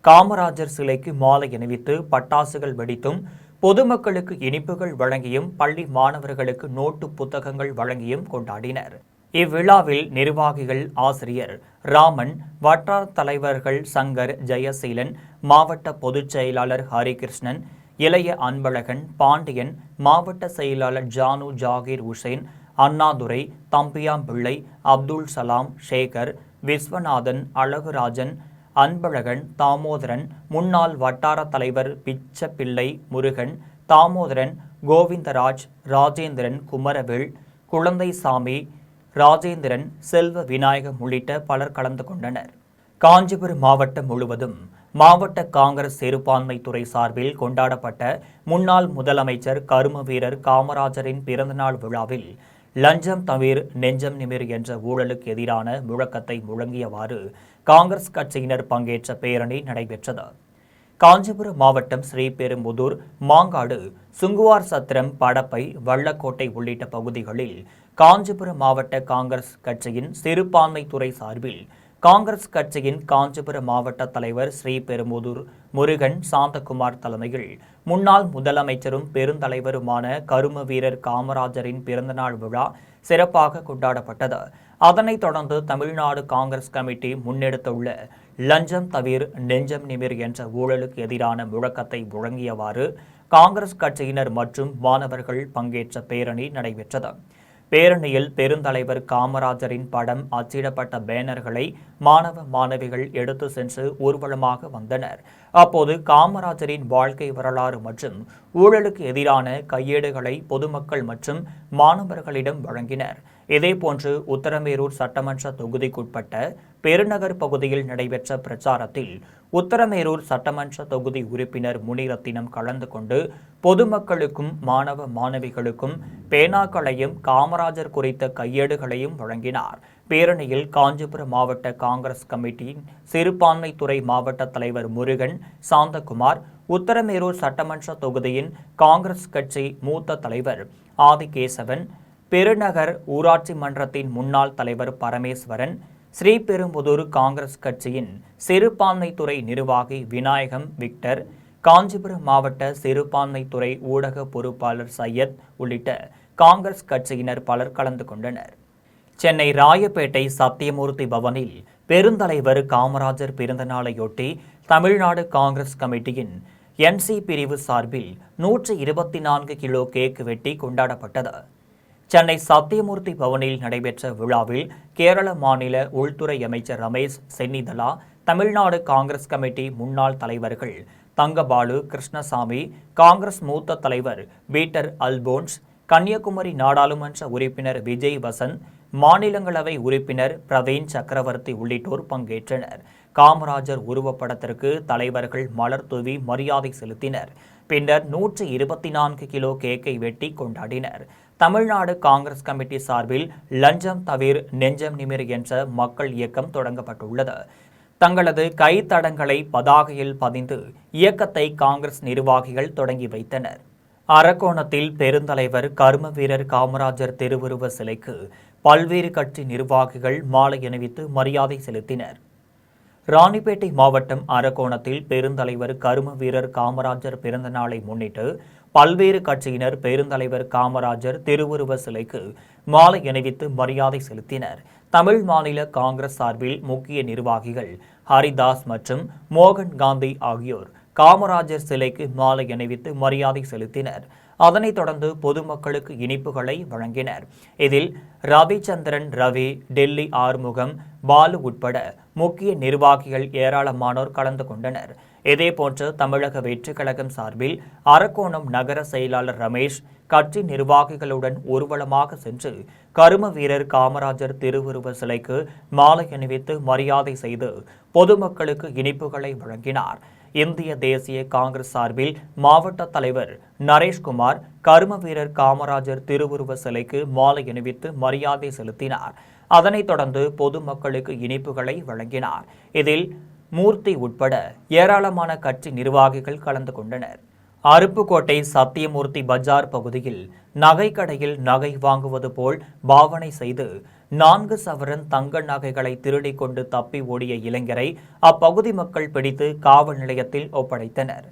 காமராஜர் சிலைக்கு மாலை அணிவித்து பட்டாசுகள் வெடித்தும் பொதுமக்களுக்கு இனிப்புகள் வழங்கியும் பள்ளி மாணவர்களுக்கு நோட்டு புத்தகங்கள் வழங்கியும் கொண்டாடினர். இவ்விழாவில் நிர்வாகிகள் ஆசிரியர் ராமன், வட்டார தலைவர்கள் சங்கர், ஜெயசீலன், மாவட்ட பொதுச் செயலாளர் ஹரிகிருஷ்ணன், இளைய அன்பழகன், பாண்டியன், மாவட்ட செயலாளர் ஜானு, ஜாகீர் உசேன், அண்ணாதுரை, தம்பியாம்பிள்ளை, அப்துல் சலாம், சேகர், விஸ்வநாதன், அழகுராஜன், அன்பழகன், தாமோதரன், முன்னாள் வட்டார தலைவர் பிச்சப்பிள்ளை, முருகன், தாமோதரன், கோவிந்தராஜ், ராஜேந்திரன், குமரவேல், குழந்தைசாமி, ராஜேந்திரன், செல்வ விநாயகம் உள்ளிட்ட பலர் கலந்து கொண்டனர். காஞ்சிபுரம் மாவட்டம் முழுவதும் மாவட்ட காங்கிரஸ் சிறுபான்மை துறை சார்பில் கொண்டாடப்பட்ட முன்னாள் முதலமைச்சர் கரும வீரர் காமராஜரின் பிறந்தநாள் விழாவில் லஞ்சம் தவிர் நெஞ்சம் நிமிர் என்ற ஊழலுக்கு எதிரான முழக்கத்தை முழங்கியவாறு காங்கிரஸ் கட்சியினர் பங்கேற்ற பேரணி நடைபெற்றது. காஞ்சிபுரம் மாவட்டம் ஸ்ரீபெரும்புதூர், மாங்காடு, சுங்குவார் சத்திரம், படப்பை, வள்ளக்கோட்டை உள்ளிட்ட பகுதிகளில் காஞ்சிபுரம் மாவட்ட காங்கிரஸ் கட்சியின் சிறுபான்மை துறை சார்பில் காங்கிரஸ் கட்சியின் காஞ்சிபுரம் மாவட்ட தலைவர் ஸ்ரீபெரும்புதூர் முருகன் சாந்தகுமார் தலைமையில் முன்னாள் முதலமைச்சரும் பெருந்தலைவருமான கரும வீரர் காமராஜரின் பிறந்தநாள் விழா சிறப்பாக கொண்டாடப்பட்டது. அதனைத் தொடர்ந்து தமிழ்நாடு காங்கிரஸ் கமிட்டி முன்னெடுத்துள்ள லஞ்சம் தவிர் நெஞ்சம் நிமிர் என்ற ஊழலுக்கு எதிரான முழக்கத்தை முழங்கியவாறு காங்கிரஸ் கட்சியினர் மற்றும் மாணவர்கள் பங்கேற்ற பேரணி நடைபெற்றது. பேரணியில் பெருந்தலைவர் காமராஜரின் படம் அச்சிடப்பட்ட பேனர்களை மாணவ மாணவிகள் எடுத்து சென்று ஊர்வலமாக வந்தனர். அப்போது காமராஜரின் வாழ்க்கை வரலாறு மற்றும் ஊழலுக்கு எதிரான கையேடுகளை பொதுமக்கள் மற்றும் மாணவர்களிடம் வழங்கினர். இதேபோன்று உத்தரமேரூர் சட்டமன்ற தொகுதிக்குட்பட்ட பெருநகர் பகுதியில் நடைபெற்ற பிரச்சாரத்தில் உத்தரமேரூர் சட்டமன்ற தொகுதி உறுப்பினர் முனிரத்தினம் கலந்து கொண்டு பொதுமக்களுக்கும் மாணவ மாணவிகளுக்கும் பேனாக்களையும் காமராஜர் குறித்த கையேடுகளையும் வழங்கினார். பேரணியில் காஞ்சிபுரம் மாவட்ட காங்கிரஸ் கமிட்டியின் சிறுபான்மைத்துறை மாவட்ட தலைவர் முருகன் சாந்தகுமார், உத்தரமேரூர் சட்டமன்ற தொகுதியின் காங்கிரஸ் கட்சி மூத்த தலைவர் ஆதிகேசவன், பெருநகர் ஊராட்சி மன்றத்தின் முன்னாள் தலைவர் பரமேஸ்வரன், ஸ்ரீபெரும்புதூர் காங்கிரஸ் கட்சியின் சிறுபான்மைத்துறை நிர்வாகி விநாயகம் விக்டர், காஞ்சிபுரம் மாவட்ட சிறுபான்மைத்துறை ஊடக பொறுப்பாளர் சையத் உள்ளிட்ட காங்கிரஸ் கட்சியினர் பலர் கலந்து கொண்டனர். சென்னை ராயப்பேட்டை சத்தியமூர்த்தி பவனில் பெருந்தலைவர் காமராஜர் பிறந்தநாளையொட்டி தமிழ்நாடு காங்கிரஸ் கமிட்டியின் NC பிரிவு சார்பில் 124 கிலோ கேக் வெட்டி கொண்டாடப்பட்டது. சென்னை சத்தியமூர்த்தி பவனில் நடைபெற்ற விழாவில் கேரள மாநில உள்துறை அமைச்சர் ரமேஷ் சென்னிதலா, தமிழ்நாடு காங்கிரஸ் கமிட்டி முன்னாள் தலைவர்கள் தங்கபாலு, கிருஷ்ணசாமி, காங்கிரஸ் மூத்த தலைவர் பீட்டர் அல்போன்ஸ், கன்னியாகுமரி நாடாளுமன்ற உறுப்பினர் விஜய் வசந்த், மாநிலங்களவை உறுப்பினர் பிரவீன் சக்கரவர்த்தி உள்ளிட்டோர் பங்கேற்றனர். காமராஜர் உருவப்படத்திற்கு தலைவர்கள் மலர் தூவி மரியாதை செலுத்தினர். பின்னர் 124 கிலோ கேக்கை வெட்டி கொண்டாடினர். தமிழ்நாடு காங்கிரஸ் கமிட்டி சார்பில் லஞ்சம் தவிர் நெஞ்சம் நிமிர் என்ற மக்கள் இயக்கம் தொடங்கப்பட்டுள்ளது. தங்களது கைத்தடங்களை பதாகையில் பதிந்து இயக்கத்தை காங்கிரஸ் நிர்வாகிகள் தொடங்கி வைத்தனர். அரக்கோணத்தில் பெருந்தலைவர் கர்ம வீரர் காமராஜர் திருவுருவ சிலைக்கு பல்வேறு கட்சி நிர்வாகிகள் மாலை அணிவித்து மரியாதை செலுத்தினர். ராணிப்பேட்டை மாவட்டம் அரக்கோணத்தில் பெருந்தலைவர் கர்ம வீரர் காமராஜர் பிறந்த நாளை முன்னிட்டு பல்வேறு கட்சியினர் பெருந்தலைவர் காமராஜர் திருவுருவ சிலைக்கு மாலை அணிவித்து மரியாதை செலுத்தினர். தமிழ் மாநில காங்கிரஸ் சார்பில் முக்கிய நிர்வாகிகள் ஹரிதாஸ் மற்றும் மோகன் காந்தி ஆகியோர் காமராஜர் சிலைக்கு மாலை அணிவித்து மரியாதை செலுத்தினர். அதனைத் தொடர்ந்து பொதுமக்களுக்கு இனிப்புகளை வழங்கினர். இதில் ரவிச்சந்திரன், ரவி, டெல்லி ஆறுமுகம், பாலு உட்பட முக்கிய நிர்வாகிகள் ஏராளமானோர் கலந்து கொண்டனர். இதேபோன்று தமிழக வெற்றிக் கழகம் சார்பில் அரக்கோணம் நகர செயலாளர் ரமேஷ் கட்சி நிர்வாகிகளுடன் ஊர்வலமாக சென்று கர்ம வீரர் காமராஜர் திருவுருவ சிலைக்கு மாலை அணிவித்து மரியாதை செய்து பொதுமக்களுக்கு இனிப்புகளை வழங்கினார். இந்திய தேசிய காங்கிரஸ் சார்பில் மாவட்ட தலைவர் நரேஷ்குமார் கர்ம வீரர் காமராஜர் திருவுருவ சிலைக்கு மாலை அணிவித்து மரியாதை செலுத்தினார். அதனைத் தொடர்ந்து பொதுமக்களுக்கு இனிப்புகளை வழங்கினார். இதில் மூர்த்தி உட்பட ஏராளமான கட்சி நிர்வாகிகள் கலந்து கொண்டனர். அருப்புக்கோட்டை சத்தியமூர்த்தி பஜார் பகுதியில் நகைக்கடையில் நகை வாங்குவது போல் பாவனை செய்து 4 சவரன் தங்க நகைகளை திருடிக் கொண்டு தப்பி ஓடிய இளைஞரை அப்பகுதி மக்கள் பிடித்து காவல் நிலையத்தில் ஒப்படைத்தனர்.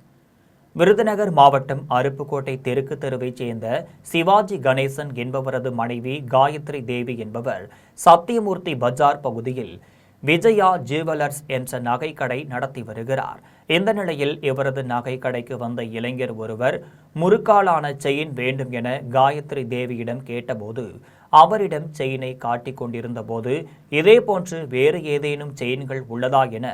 விருதுநகர் மாவட்டம் அருப்புக்கோட்டை தெற்கு தெருவைச் சேர்ந்த சிவாஜி கணேசன் என்பவரது மனைவி காயத்ரி தேவி என்பவர் சத்தியமூர்த்தி பஜார் பகுதியில் விஜயா ஜுவல்லர்ஸ் என்ற நகைக்கடை நடத்தி வருகிறார். இந்த நிலையில் இவரது நகைக்கடைக்கு வந்த இளைஞர் ஒருவர் முறுக்காலான செயின் வேண்டும் என காயத்ரி தேவியிடம் கேட்டபோது அவரிடம் செயினை காட்டிக் கொண்டிருந்த போது இதேபோன்று வேறு ஏதேனும் செயின்கள் உள்ளதா என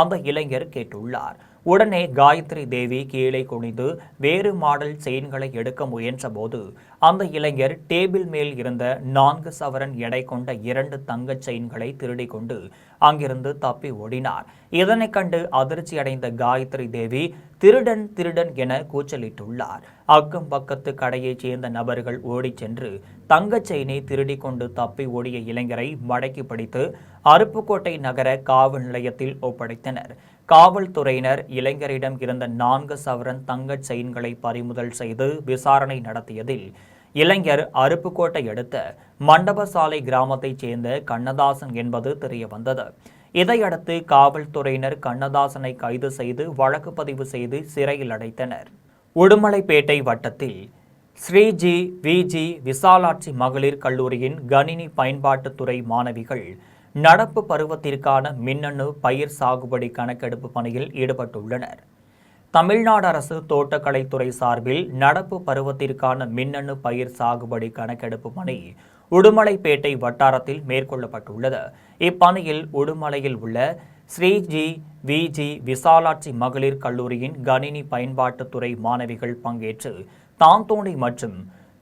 அந்த இளைஞர் கேட்டுள்ளார். உடனே காயத்ரி தேவி கீழே குனிந்து வேறு மாடல் செயின்களை எடுக்க முயன்ற போது அந்த இளைஞர் டேபிள் மேல் இருந்த 4 சவரன் எடை கொண்ட 2 தங்க செயின்களை திருடிக் கொண்டு அங்கிருந்து தப்பி ஓடினார். இதனை கண்டு அதிர்ச்சி அடைந்த காயத்ரி தேவி திருடன் திருடன் என கூச்சலிட்டுள்ளார். அக்கம் பக்கத்து கடையைச் சேர்ந்த நபர்கள் ஓடிச் சென்று தங்க செயினை திருடிக் கொண்டு தப்பி ஓடிய இளைஞரை மடக்கி பிடித்து அருப்புக்கோட்டை நகர காவல் நிலையத்தில் ஒப்படைத்தனர். காவல்துறையினர் இளைஞரிடம் இருந்த 4 சவரன் தங்க செயின்களை பறிமுதல் செய்து விசாரணை நடத்தியதில் இளைஞர் அருப்புக்கோட்டை அடுத்த மண்டபசாலை கிராமத்தைச் சேர்ந்த கண்ணதாசன் என்பது தெரியவந்தது. இதையடுத்து காவல்துறையினர் கண்ணதாசனை கைது செய்து வழக்கு பதிவு செய்து சிறையில் அடைத்தனர். உடுமலைப்பேட்டை வட்டத்தில் ஸ்ரீஜி விஜி விசாலாட்சி மகளிர் கல்லூரியின் கணினி பயன்பாட்டுத்துறை மாணவிகள் நடப்பு பருவத்திற்கான மின்னணு பயிர் சாகுபடி கணக்கெடுப்பு பணியில் ஈடுபட்டுள்ளனர். தமிழ்நாடு அரசு தோட்டக்கலைத்துறை சார்பில் நடப்பு பருவத்திற்கான மின்னணு பயிர் சாகுபடி கணக்கெடுப்பு பணி உடுமலைப்பேட்டை வட்டாரத்தில் மேற்கொள்ளப்பட்டுள்ளது. இப்பணியில் உடுமலையில் உள்ள ஸ்ரீஜி விஜி விசாலாட்சி மகளிர் கல்லூரியின் கணினி பயன்பாட்டுத்துறை மாணவிகள் பங்கேற்று தாந்தோணி மற்றும்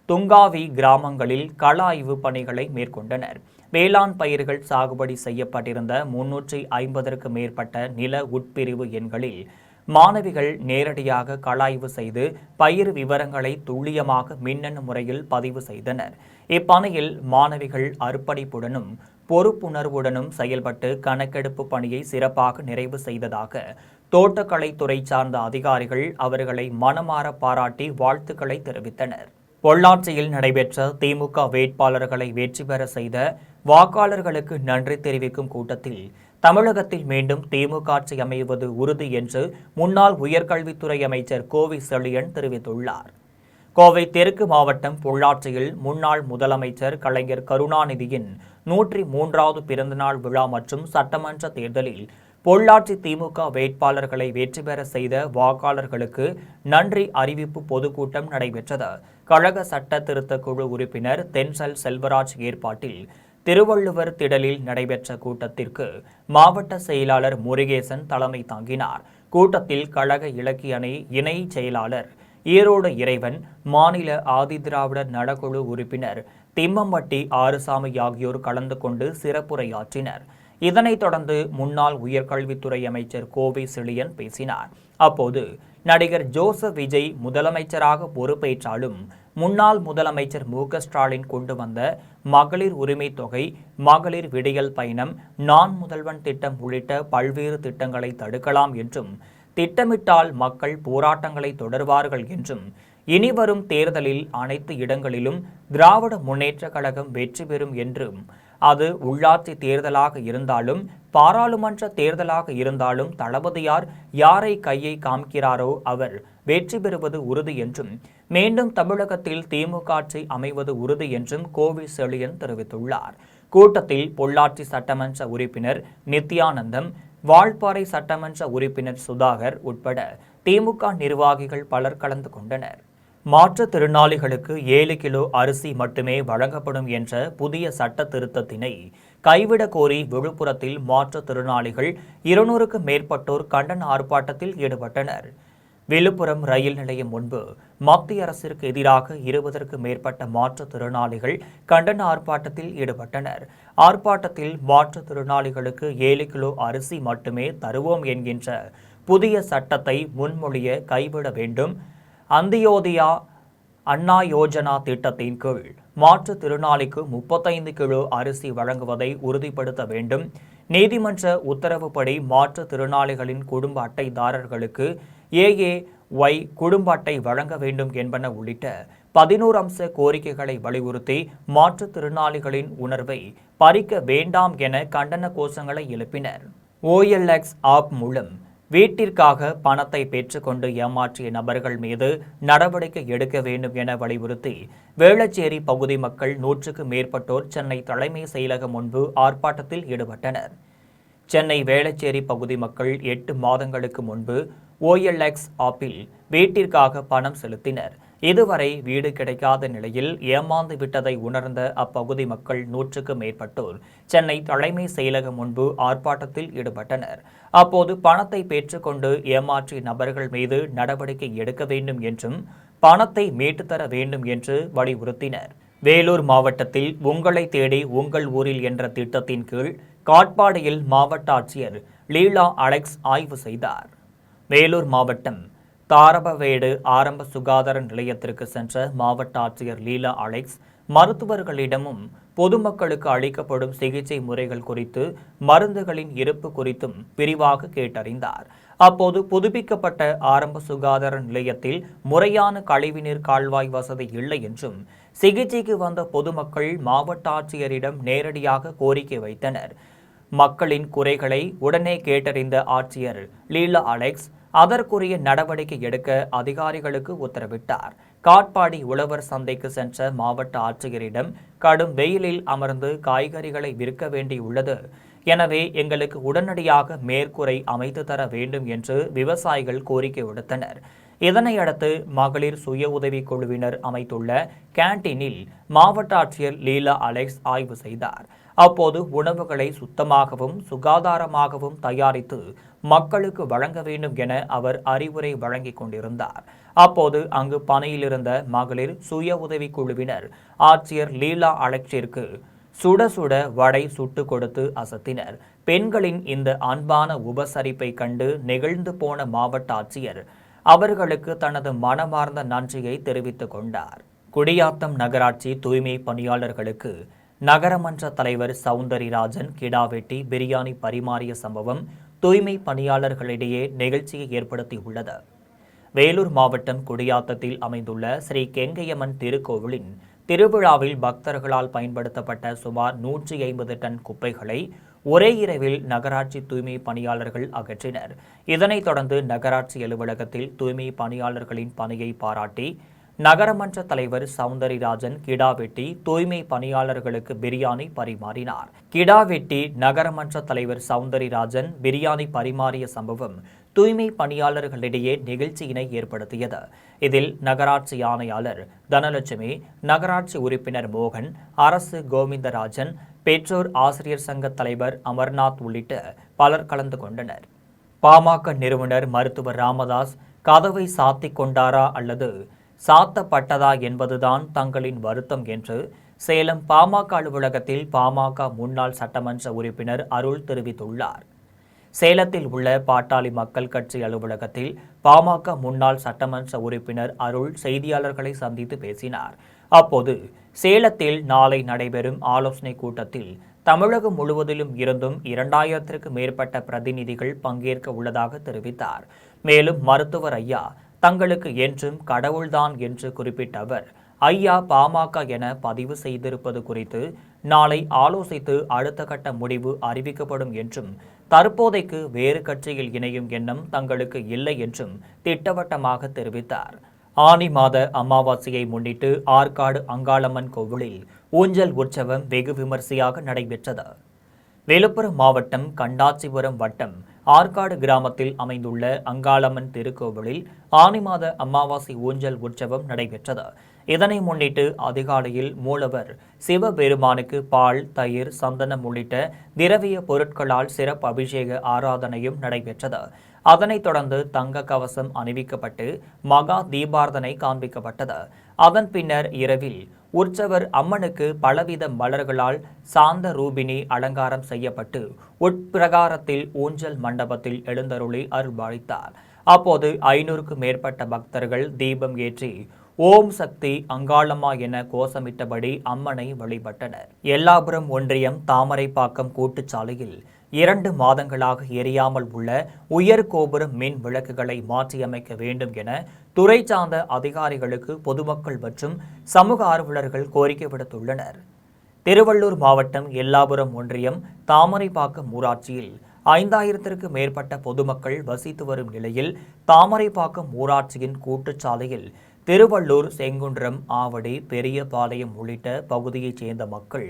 துங்காவி கிராமங்களில் கள ஆய்வு பணிகளை மேற்கொண்டனர். வேளாண் பயிர்கள் சாகுபடி செய்யப்பட்டிருந்த 350க்கும் மேற்பட்ட நில உட்பிரிவு எண்களில் மாணவிகள் நேரடியாக கள ஆய்வு செய்து பயிர் விவரங்களை துல்லியமாக மின்னணு முறையில் பதிவு செய்தனர். இப்பணியில் மாணவிகள் அர்ப்பணிப்புடனும் பொறுப்புணர்வுடனும் செயல்பட்டு கணக்கெடுப்பு பணியை சிறப்பாக நிறைவு செய்ததாக தோட்டக்கலைத்துறை சார்ந்த அதிகாரிகள் அவர்களை மனமாற பாராட்டி வாழ்த்துக்களை தெரிவித்தனர். பொள்ளாச்சியில் நடைபெற்ற திமுக வேட்பாளர்களை வெற்றி பெற செய்த வாக்காளர்களுக்கு நன்றி தெரிவிக்கும் கூட்டத்தில் தமிழகத்தில் மீண்டும் திமுக ஆட்சி அமைவது உறுதி என்று முன்னாள் உயர்கல்வித்துறை அமைச்சர் கோவை செழியன் தெரிவித்துள்ளார். கோவை தெற்கு மாவட்டம் பொள்ளாச்சியில் முன்னாள் முதலமைச்சர் கலைஞர் கருணாநிதியின் 103வது பிறந்தநாள் விழா மற்றும் சட்டமன்ற தேர்தலில் பொள்ளாச்சி திமுக வேட்பாளர்களை வெற்றி பெற செய்த வாக்காளர்களுக்கு நன்றி அறிவிப்பு பொதுக்கூட்டம் நடைபெற்றது. கழக சட்ட திருத்த குழு உறுப்பினர் தென்சல் செல்வராஜ் ஏற்பாட்டில் திருவள்ளுவர் திடலில் நடைபெற்ற கூட்டத்திற்கு மாவட்ட செயலாளர் முருகேசன் தலைமை தாங்கினார். கூட்டத்தில் கழக இலக்கிய அணி இணை செயலாளர் ஈரோடு இறைவன், மாநில ஆதிதிராவிடர் நலக்குழு உறுப்பினர் திம்மம்பட்டி ஆறுசாமி ஆகியோர் கலந்து கொண்டு சிறப்புரையாற்றினர். இதனைத் தொடர்ந்து முன்னாள் உயர்கல்வித்துறை அமைச்சர் கோவை செழியன் பேசினார். அப்போது நடிகர் ஜோசப் விஜய் முதலமைச்சராக பொறுப்பேற்றாலும் முன்னாள் முதலமைச்சர் மு.க.ஸ்டாலின் கொண்டு வந்த மகளிர் உரிமை தொகை, மகளிர் விடியல் பயணம், நான் முதல்வன் திட்டம் உள்ளிட்ட பல்வேறு திட்டங்களை தடுக்கலாம் என்றும், திட்டமிட்டால் மக்கள் போராட்டங்களை தொடர்வார்கள் என்றும், இனிவரும் தேர்தலில் அனைத்து இடங்களிலும் திராவிட முன்னேற்றக் கழகம் வெற்றி பெறும் என்றும், அது உள்ளாட்சி தேர்தலாக இருந்தாலும் பாராளுமன்ற தேர்தலாக இருந்தாலும் தளபதியார் யாரை கையை காமிக்கிறாரோ அவர் வெற்றி பெறுவது உறுதி என்றும், மீண்டும் தமிழகத்தில் திமுக ஆட்சி அமைவது உறுதி என்றும் கோவை செழியன் தெரிவித்துள்ளார். கூட்டத்தில் பொள்ளாச்சி சட்டமன்ற உறுப்பினர் நித்யானந்தம், வால்பாறை சட்டமன்ற உறுப்பினர் சுதாகர் உட்பட திமுக நிர்வாகிகள் பலர் கலந்து கொண்டனர். மாற்றுத்திறனாளிகளுக்கு 7 கிலோ அரிசி மட்டுமே வழங்கப்படும் என்ற புதிய சட்ட திருத்தத்தினை கைவிடக் கோரி விழுப்புரத்தில் மாற்றுத்திறனாளிகள் 200க்கும் மேற்பட்டோர் கண்டன ஆர்ப்பாட்டத்தில் ஈடுபட்டனர். விழுப்புரம் ரயில் நிலையம் முன்பு மத்திய அரசிற்கு எதிராக 20க்கும் மேற்பட்ட மாற்றுத்திறனாளிகள் கண்டன ஆர்ப்பாட்டத்தில் ஈடுபட்டனர். ஆர்ப்பாட்டத்தில் மாற்றுத்திறனாளிகளுக்கு 7 கிலோ அரிசி மட்டுமே தருவோம் என்கின்ற புதிய சட்டத்தை முன்மொழிய கைவிட வேண்டும், அந்தியோதயா அண்ணா யோஜனா திட்டத்தின் கீழ் மாற்றுத்திறனாளிக்கு 35 கிலோ அரிசி வழங்குவதை உறுதிப்படுத்த வேண்டும், நீதிமன்ற உத்தரவுப்படி மாற்றுத்திறனாளிகளின் குடும்ப அட்டைதாரர்களுக்கு AAY குடும்ப அட்டை வழங்க வேண்டும் என்பன உள்ளிட்ட 11 அம்ச கோரிக்கைகளை வலியுறுத்தி மாற்றுத்திறனாளிகளின் உணர்வை பறிக்க வேண்டாம் என கண்டன கோஷங்களை எழுப்பினர். OLX ஆப் மூலம் வீட்டிற்காக பணத்தை பெற்றுக்கொண்டு ஏமாற்றிய நபர்கள் மீது நடவடிக்கை எடுக்க வேண்டும் என வலியுறுத்தி வேளச்சேரி பகுதி மக்கள் 100க்கும் மேற்பட்டோர் சென்னை தலைமை செயலகம் முன்பு ஆர்ப்பாட்டத்தில் ஈடுபட்டனர். சென்னை வேளச்சேரி பகுதி மக்கள் 8 மாதங்களுக்கு முன்பு OLX ஆப்பில் வீட்டிற்காக பணம் செலுத்தினர். இதுவரை வீடு கிடைக்காத நிலையில் ஏமாந்து விட்டதை உணர்ந்த அப்பகுதி மக்கள் 100க்கும் மேற்பட்டோர் சென்னை தலைமை செயலகம் முன்பு ஆர்ப்பாட்டத்தில் ஈடுபட்டனர். அப்போது பணத்தை பெற்றுக்கொண்டு ஏமாற்றிய நபர்கள் மீது நடவடிக்கை எடுக்க வேண்டும் என்றும், பணத்தை மீட்டுத்தர வேண்டும் என்று வலியுறுத்தினர். வேலூர் மாவட்டத்தில் உங்களை தேடி உங்கள் ஊரில் என்ற திட்டத்தின் கீழ் காட்பாடியில் மாவட்ட ஆட்சியர் லீலா அலெக்ஸ் ஆய்வு செய்தார். வேலூர் மாவட்டம் தாரபவேடு ஆரம்ப சுகாதார நிலையத்திற்கு சென்ற மாவட்ட ஆட்சியர் லீலா அலெக்ஸ் மருத்துவர்களிடமும் பொதுமக்களுக்கு அளிக்கப்படும் சிகிச்சை முறைகள் குறித்து, மருந்துகளின் இருப்பு குறித்தும் விரிவாக கேட்டறிந்தார். அப்போது புதுப்பிக்கப்பட்ட ஆரம்ப சுகாதார நிலையத்தில் முறையான கழிவுநீர் கால்வாய் வசதி இல்லை என்றும், சிகிச்சைக்கு வந்த பொதுமக்கள் மாவட்ட ஆட்சியரிடம் நேரடியாக கோரிக்கை வைத்தனர். மக்களின் குறைகளை உடனே கேட்டறிந்த ஆட்சியர் லீலா அலெக்ஸ் அதற்குரிய நடவடிக்கை எடுக்க அதிகாரிகளுக்கு உத்தரவிட்டார். காட்பாடி உழவர் சந்தைக்கு சென்ற மாவட்ட ஆட்சியரிடம் கடும் வெயிலில் அமர்ந்து காய்கறிகளை விற்க வேண்டியுள்ளது, எனவே எங்களுக்கு உடனடியாக மேற்கூரை அமைத்து தர வேண்டும் என்று விவசாயிகள் கோரிக்கை விடுத்தனர். இதனையடுத்து மகளிர் சுய உதவி குழுவினர் அமைத்துள்ள கேண்டீனில் மாவட்ட ஆட்சியர் லீலா அலெக்ஸ் ஆய்வு செய்தார். அப்போது உணவுகளை சுத்தமாகவும் சுகாதாரமாகவும் தயாரித்து மக்களுக்கு வழங்க வேண்டும் என அவர் அறிவுரை வழங்கிக் கொண்டிருந்தார். அப்போது அங்கு பணியிலிருந்த மகளிர் சுய உதவி குழுவினர் ஆட்சியர் லீலா அலெக்ஸிற்கு சுட சுட வடை சுட்டு கொடுத்து அசத்தினர். பெண்களின் இந்த அன்பான உபசரிப்பை கண்டு நெகிழ்ந்து போன மாவட்ட ஆட்சியர் அவர்களுக்கு தனது மனமார்ந்த நன்றியை தெரிவித்துக் கொண்டார். குடியாத்தம் நகராட்சி தூய்மை பணியாளர்களுக்கு நகரமன்ற தலைவர் சவுந்தரிராஜன் கிடா வெட்டி பிரியாணி பரிமாறிய சம்பவம் தூய்மை பணியாளர்களிடையே நெகிழ்ச்சியை ஏற்படுத்தியுள்ளது. வேலூர் மாவட்டம் குடியாத்தத்தில் அமைந்துள்ள ஸ்ரீ கெங்கையம்மன் திருக்கோவிலின் திருவிழாவில் பக்தர்களால் பயன்படுத்தப்பட்ட சுமார் 150 டன் குப்பைகளை ஒரே இரவில் நகராட்சி தூய்மை பணியாளர்கள் அகற்றினர். இதனைத் தொடர்ந்து நகராட்சி அலுவலகத்தில் தூய்மை பணியாளர்களின் பணியை பாராட்டி நகரமன்ற தலைவர் சவுந்தரிராஜன் கிடா வெட்டி தூய்மை பணியாளர்களுக்கு பிரியாணி பரிமாறினார். கிடா வெட்டி நகரமன்ற தலைவர் சவுந்தரிராஜன் பிரியாணி பரிமாறிய சம்பவம் தூய்மை பணியாளர்களிடையே நிகழ்ச்சியினை ஏற்படுத்தியது. இதில் நகராட்சி ஆணையாளர் தனலட்சுமி, நகராட்சி உறுப்பினர் மோகன், அரசு கோவிந்தராஜன், பெற்றோர் ஆசிரியர் சங்க தலைவர் அமர்நாத் உள்ளிட்ட பலர் கலந்து கொண்டனர். பாமக நிறுவனர் மருத்துவர் ராமதாஸ் கதவை சாத்திக் கொண்டாரா அல்லது சாத்தப்பட்டதா என்பதுதான் தங்களின் வருத்தம் என்று சேலம் பாமக அலுவலகத்தில் பாமக முன்னாள் சட்டமன்ற உறுப்பினர் அருள் தெரிவித்துள்ளார். சேலத்தில் உள்ள பாட்டாளி மக்கள் கட்சி அலுவலகத்தில் பாமக முன்னாள் சட்டமன்ற உறுப்பினர் அருள் செய்தியாளர்களை சந்தித்து பேசினார். அப்போது சேலத்தில் நாளை நடைபெறும் ஆலோசனை கூட்டத்தில் தமிழகம் முழுவதிலும் இருந்தும் 2000க்கும் மேற்பட்ட பிரதிநிதிகள் பங்கேற்க உள்ளதாக தெரிவித்தார். மேலும் மருத்துவர் ஐயா தங்களுக்கு என்றும் கடவுள்தான் என்று குறிப்பிட்ட அவர், ஐயா பாமக என பதிவு செய்திருப்பது குறித்து நாளை ஆலோசித்து அடுத்த கட்ட முடிவு அறிவிக்கப்படும் என்றும், தற்போதைக்கு வேறு கட்சியில் இணையும் எண்ணம் தங்களுக்கு இல்லை என்றும் திட்டவட்டமாக தெரிவித்தார். ஆனி மாத அமாவாசையை முன்னிட்டு ஆற்காடு அங்காளம்மன் கோவிலில் ஊஞ்சல் உற்சவம் வெகு விமரிசையாக நடைபெற்றது. விழுப்புரம் மாவட்டம் கண்டாச்சிபுரம் வட்டம் ஆற்காடு கிராமத்தில் அமைந்துள்ள அங்காளம்மன் திருக்கோவிலில் ஆனி மாத அமாவாசை ஊஞ்சல் உற்சவம் நடைபெற்றது. இதனை முன்னிட்டு அதிகாலையில் மூலவர் சிவபெருமானுக்கு பால், தயிர், சந்தனம் உள்ளிட்ட திரவிய பொருட்களால் சிறப்பு அபிஷேக ஆராதனையும் நடைபெற்றது. அதனைத் தொடர்ந்து தங்க கவசம் அணிவிக்கப்பட்டு மகா தீபார்த்தனை காண்பிக்கப்பட்டது. அதன் பின்னர் இரவில் உற்சவர் அம்மனுக்கு பலவித மலர்களால் சாந்த ரூபினி அலங்காரம் செய்யப்பட்டு உட்பிரகாரத்தில் ஊஞ்சல் மண்டபத்தில் எழுந்தருளி அருள்பாலித்தார். அப்போது 500க்கும் மேற்பட்ட பக்தர்கள் தீபம் ஏற்றி ஓம் சக்தி அங்காளம்மா என கோஷமிட்டபடி அம்மனை வழிபட்டனர். எல்லாபுரம் ஒன்றியம் தாமரைப்பாக்கம் கூட்டுச்சாலையில் 2 மாதங்களாக எரியாமல் உள்ள உயர் கோபுர மின் விளக்குகளை மாற்றியமைக்க வேண்டும் என துறை சார்ந்த அதிகாரிகளுக்கு பொதுமக்கள் மற்றும் சமூக ஆர்வலர்கள் கோரிக்கை விடுத்துள்ளனர். திருவள்ளூர் மாவட்டம் எல்லாபுரம் ஒன்றியம் தாமரைப்பாக்கம் ஊராட்சியில் 5000க்கும் மேற்பட்ட பொதுமக்கள் வசித்து வரும் நிலையில் தாமரைப்பாக்கம் ஊராட்சியின் கூட்டுச்சாலையில் திருவள்ளூர், செங்குன்றம், ஆவடி, பெரியபாளையம் உள்ளிட்ட பகுதியைச் சேர்ந்த மக்கள்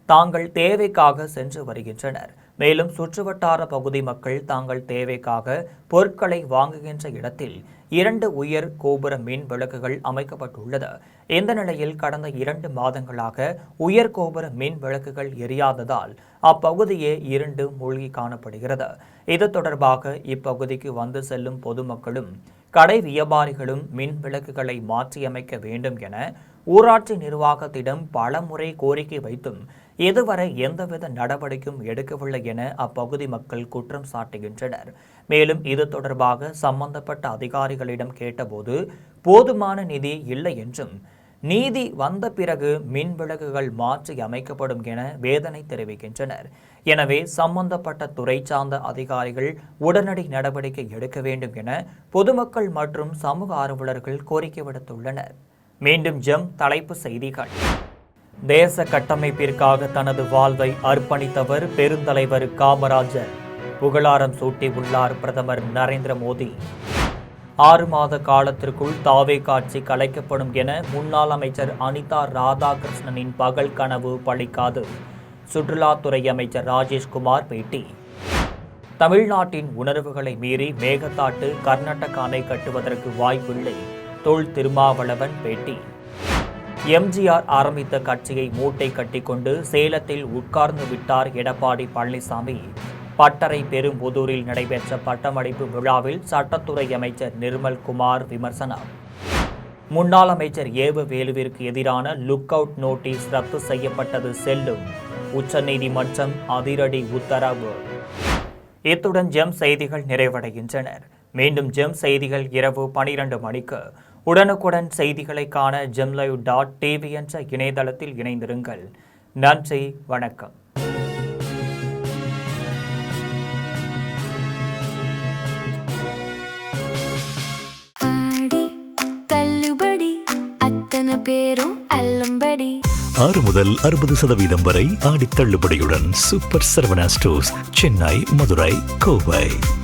தாங்கள் தேவைக்காக சென்று வருகின்றனர். மேலும் சுற்றுவட்டார பகுதி மக்கள் தாங்கள் தேவைக்காக பொருட்களை வாங்குகின்ற இடத்தில் 2 உயர் கோபுர மின் விளக்குகள் அமைக்கப்பட்டுள்ளது. இந்த நிலையில் கடந்த 2 மாதங்களாக உயர் கோபுர மின் விளக்குகள் எரியாததால் அப்பகுதியே இருண்டு மூழ்கி காணப்படுகிறது. இது தொடர்பாக இப்பகுதிக்கு வந்து செல்லும் பொதுமக்களும் கடை வியாபாரிகளும் மின் விளக்குகளை மாற்றியமைக்க வேண்டும் என ஊராட்சி நிர்வாகத்திடம் பலமுறை கோரிக்கை வைத்தும் இதுவரை எந்தவித நடவடிக்கையும் எடுக்கவில்லை என அப்பகுதி மக்கள் குற்றம் சாட்டுகின்றனர். மேலும் இது தொடர்பாக சம்பந்தப்பட்ட அதிகாரிகளிடம் கேட்டபோது போதுமான நிதி இல்லை என்றும், நீதி வந்த பிறகு மின் விளக்குகள் மாற்றி அமைக்கப்படும் என வேதனை தெரிவிக்கின்றனர். எனவே சம்பந்தப்பட்ட துறை சார்ந்த அதிகாரிகள் உடனடி நடவடிக்கை எடுக்க வேண்டும் என பொதுமக்கள் மற்றும் சமூக ஆர்வலர்கள் கோரிக்கை விடுத்துள்ளனர். மீண்டும் ஜெம் தலைப்பு செய்திகள். தேச கட்டமைப்பிற்காக தனது வாழ்வை அர்ப்பணித்தவர் பெருந்தலைவர் காமராஜர். புகழாரம் சூட்டியுள்ளார் பிரதமர் நரேந்திர மோடி. 6 மாத காலத்திற்குள் தாவே காட்சி கலைக்கப்படும் என முன்னாள் அமைச்சர் அனிதா ராதாகிருஷ்ணனின் பகல் கனவு பலிக்காது. சுற்றுலாத்துறை அமைச்சர் ராஜேஷ்குமார் பேட்டி. தமிழ்நாட்டின் உணர்வுகளை மீறி மேகதாட்டு கர்நாடக அணை கட்டுவதற்கு வாய்ப்பில்லை. தொல் திருமாவளவன் பேட்டி. எம்ஜிஆர் ஆரம்பித்த கட்சியை மூட்டை கட்டிக்கொண்டு சேலத்தில் உட்கார்ந்து விட்டார் எடப்பாடி பழனிசாமி. பட்டறை பெரும்புதூரில் நடைபெற்ற பட்டமளிப்பு விழாவில் சட்டத்துறை அமைச்சர் நிர்மல்குமார் விமர்சனம். முன்னாள் அமைச்சர் ஏவ வேலுவிற்கு எதிரான லுக் அவுட் நோட்டீஸ் ரத்து செய்யப்பட்டது செல்லும். உச்சநீதிமன்றம் அதிரடி உத்தரவு. இத்துடன் ஜெம் செய்திகள் நிறைவடைகின்றன. மீண்டும் ஜெம் செய்திகள் இரவு 12 மணிக்கு. உடனுக்குடன் செய்திகளை காண gemlive.tv என்ற இணையதளத்தில் இணைந்திருங்கள். நன்றி, வணக்கம். ஆடி தள்ளுபடி அத்தனை பேரும் அள்ளும்படி 6 முதல் 60% வரை ஆடித் தள்ளுபடியுடன் சூப்பர் சரவணா ஸ்டோர்ஸ், சென்னை, மதுரை, கோவை.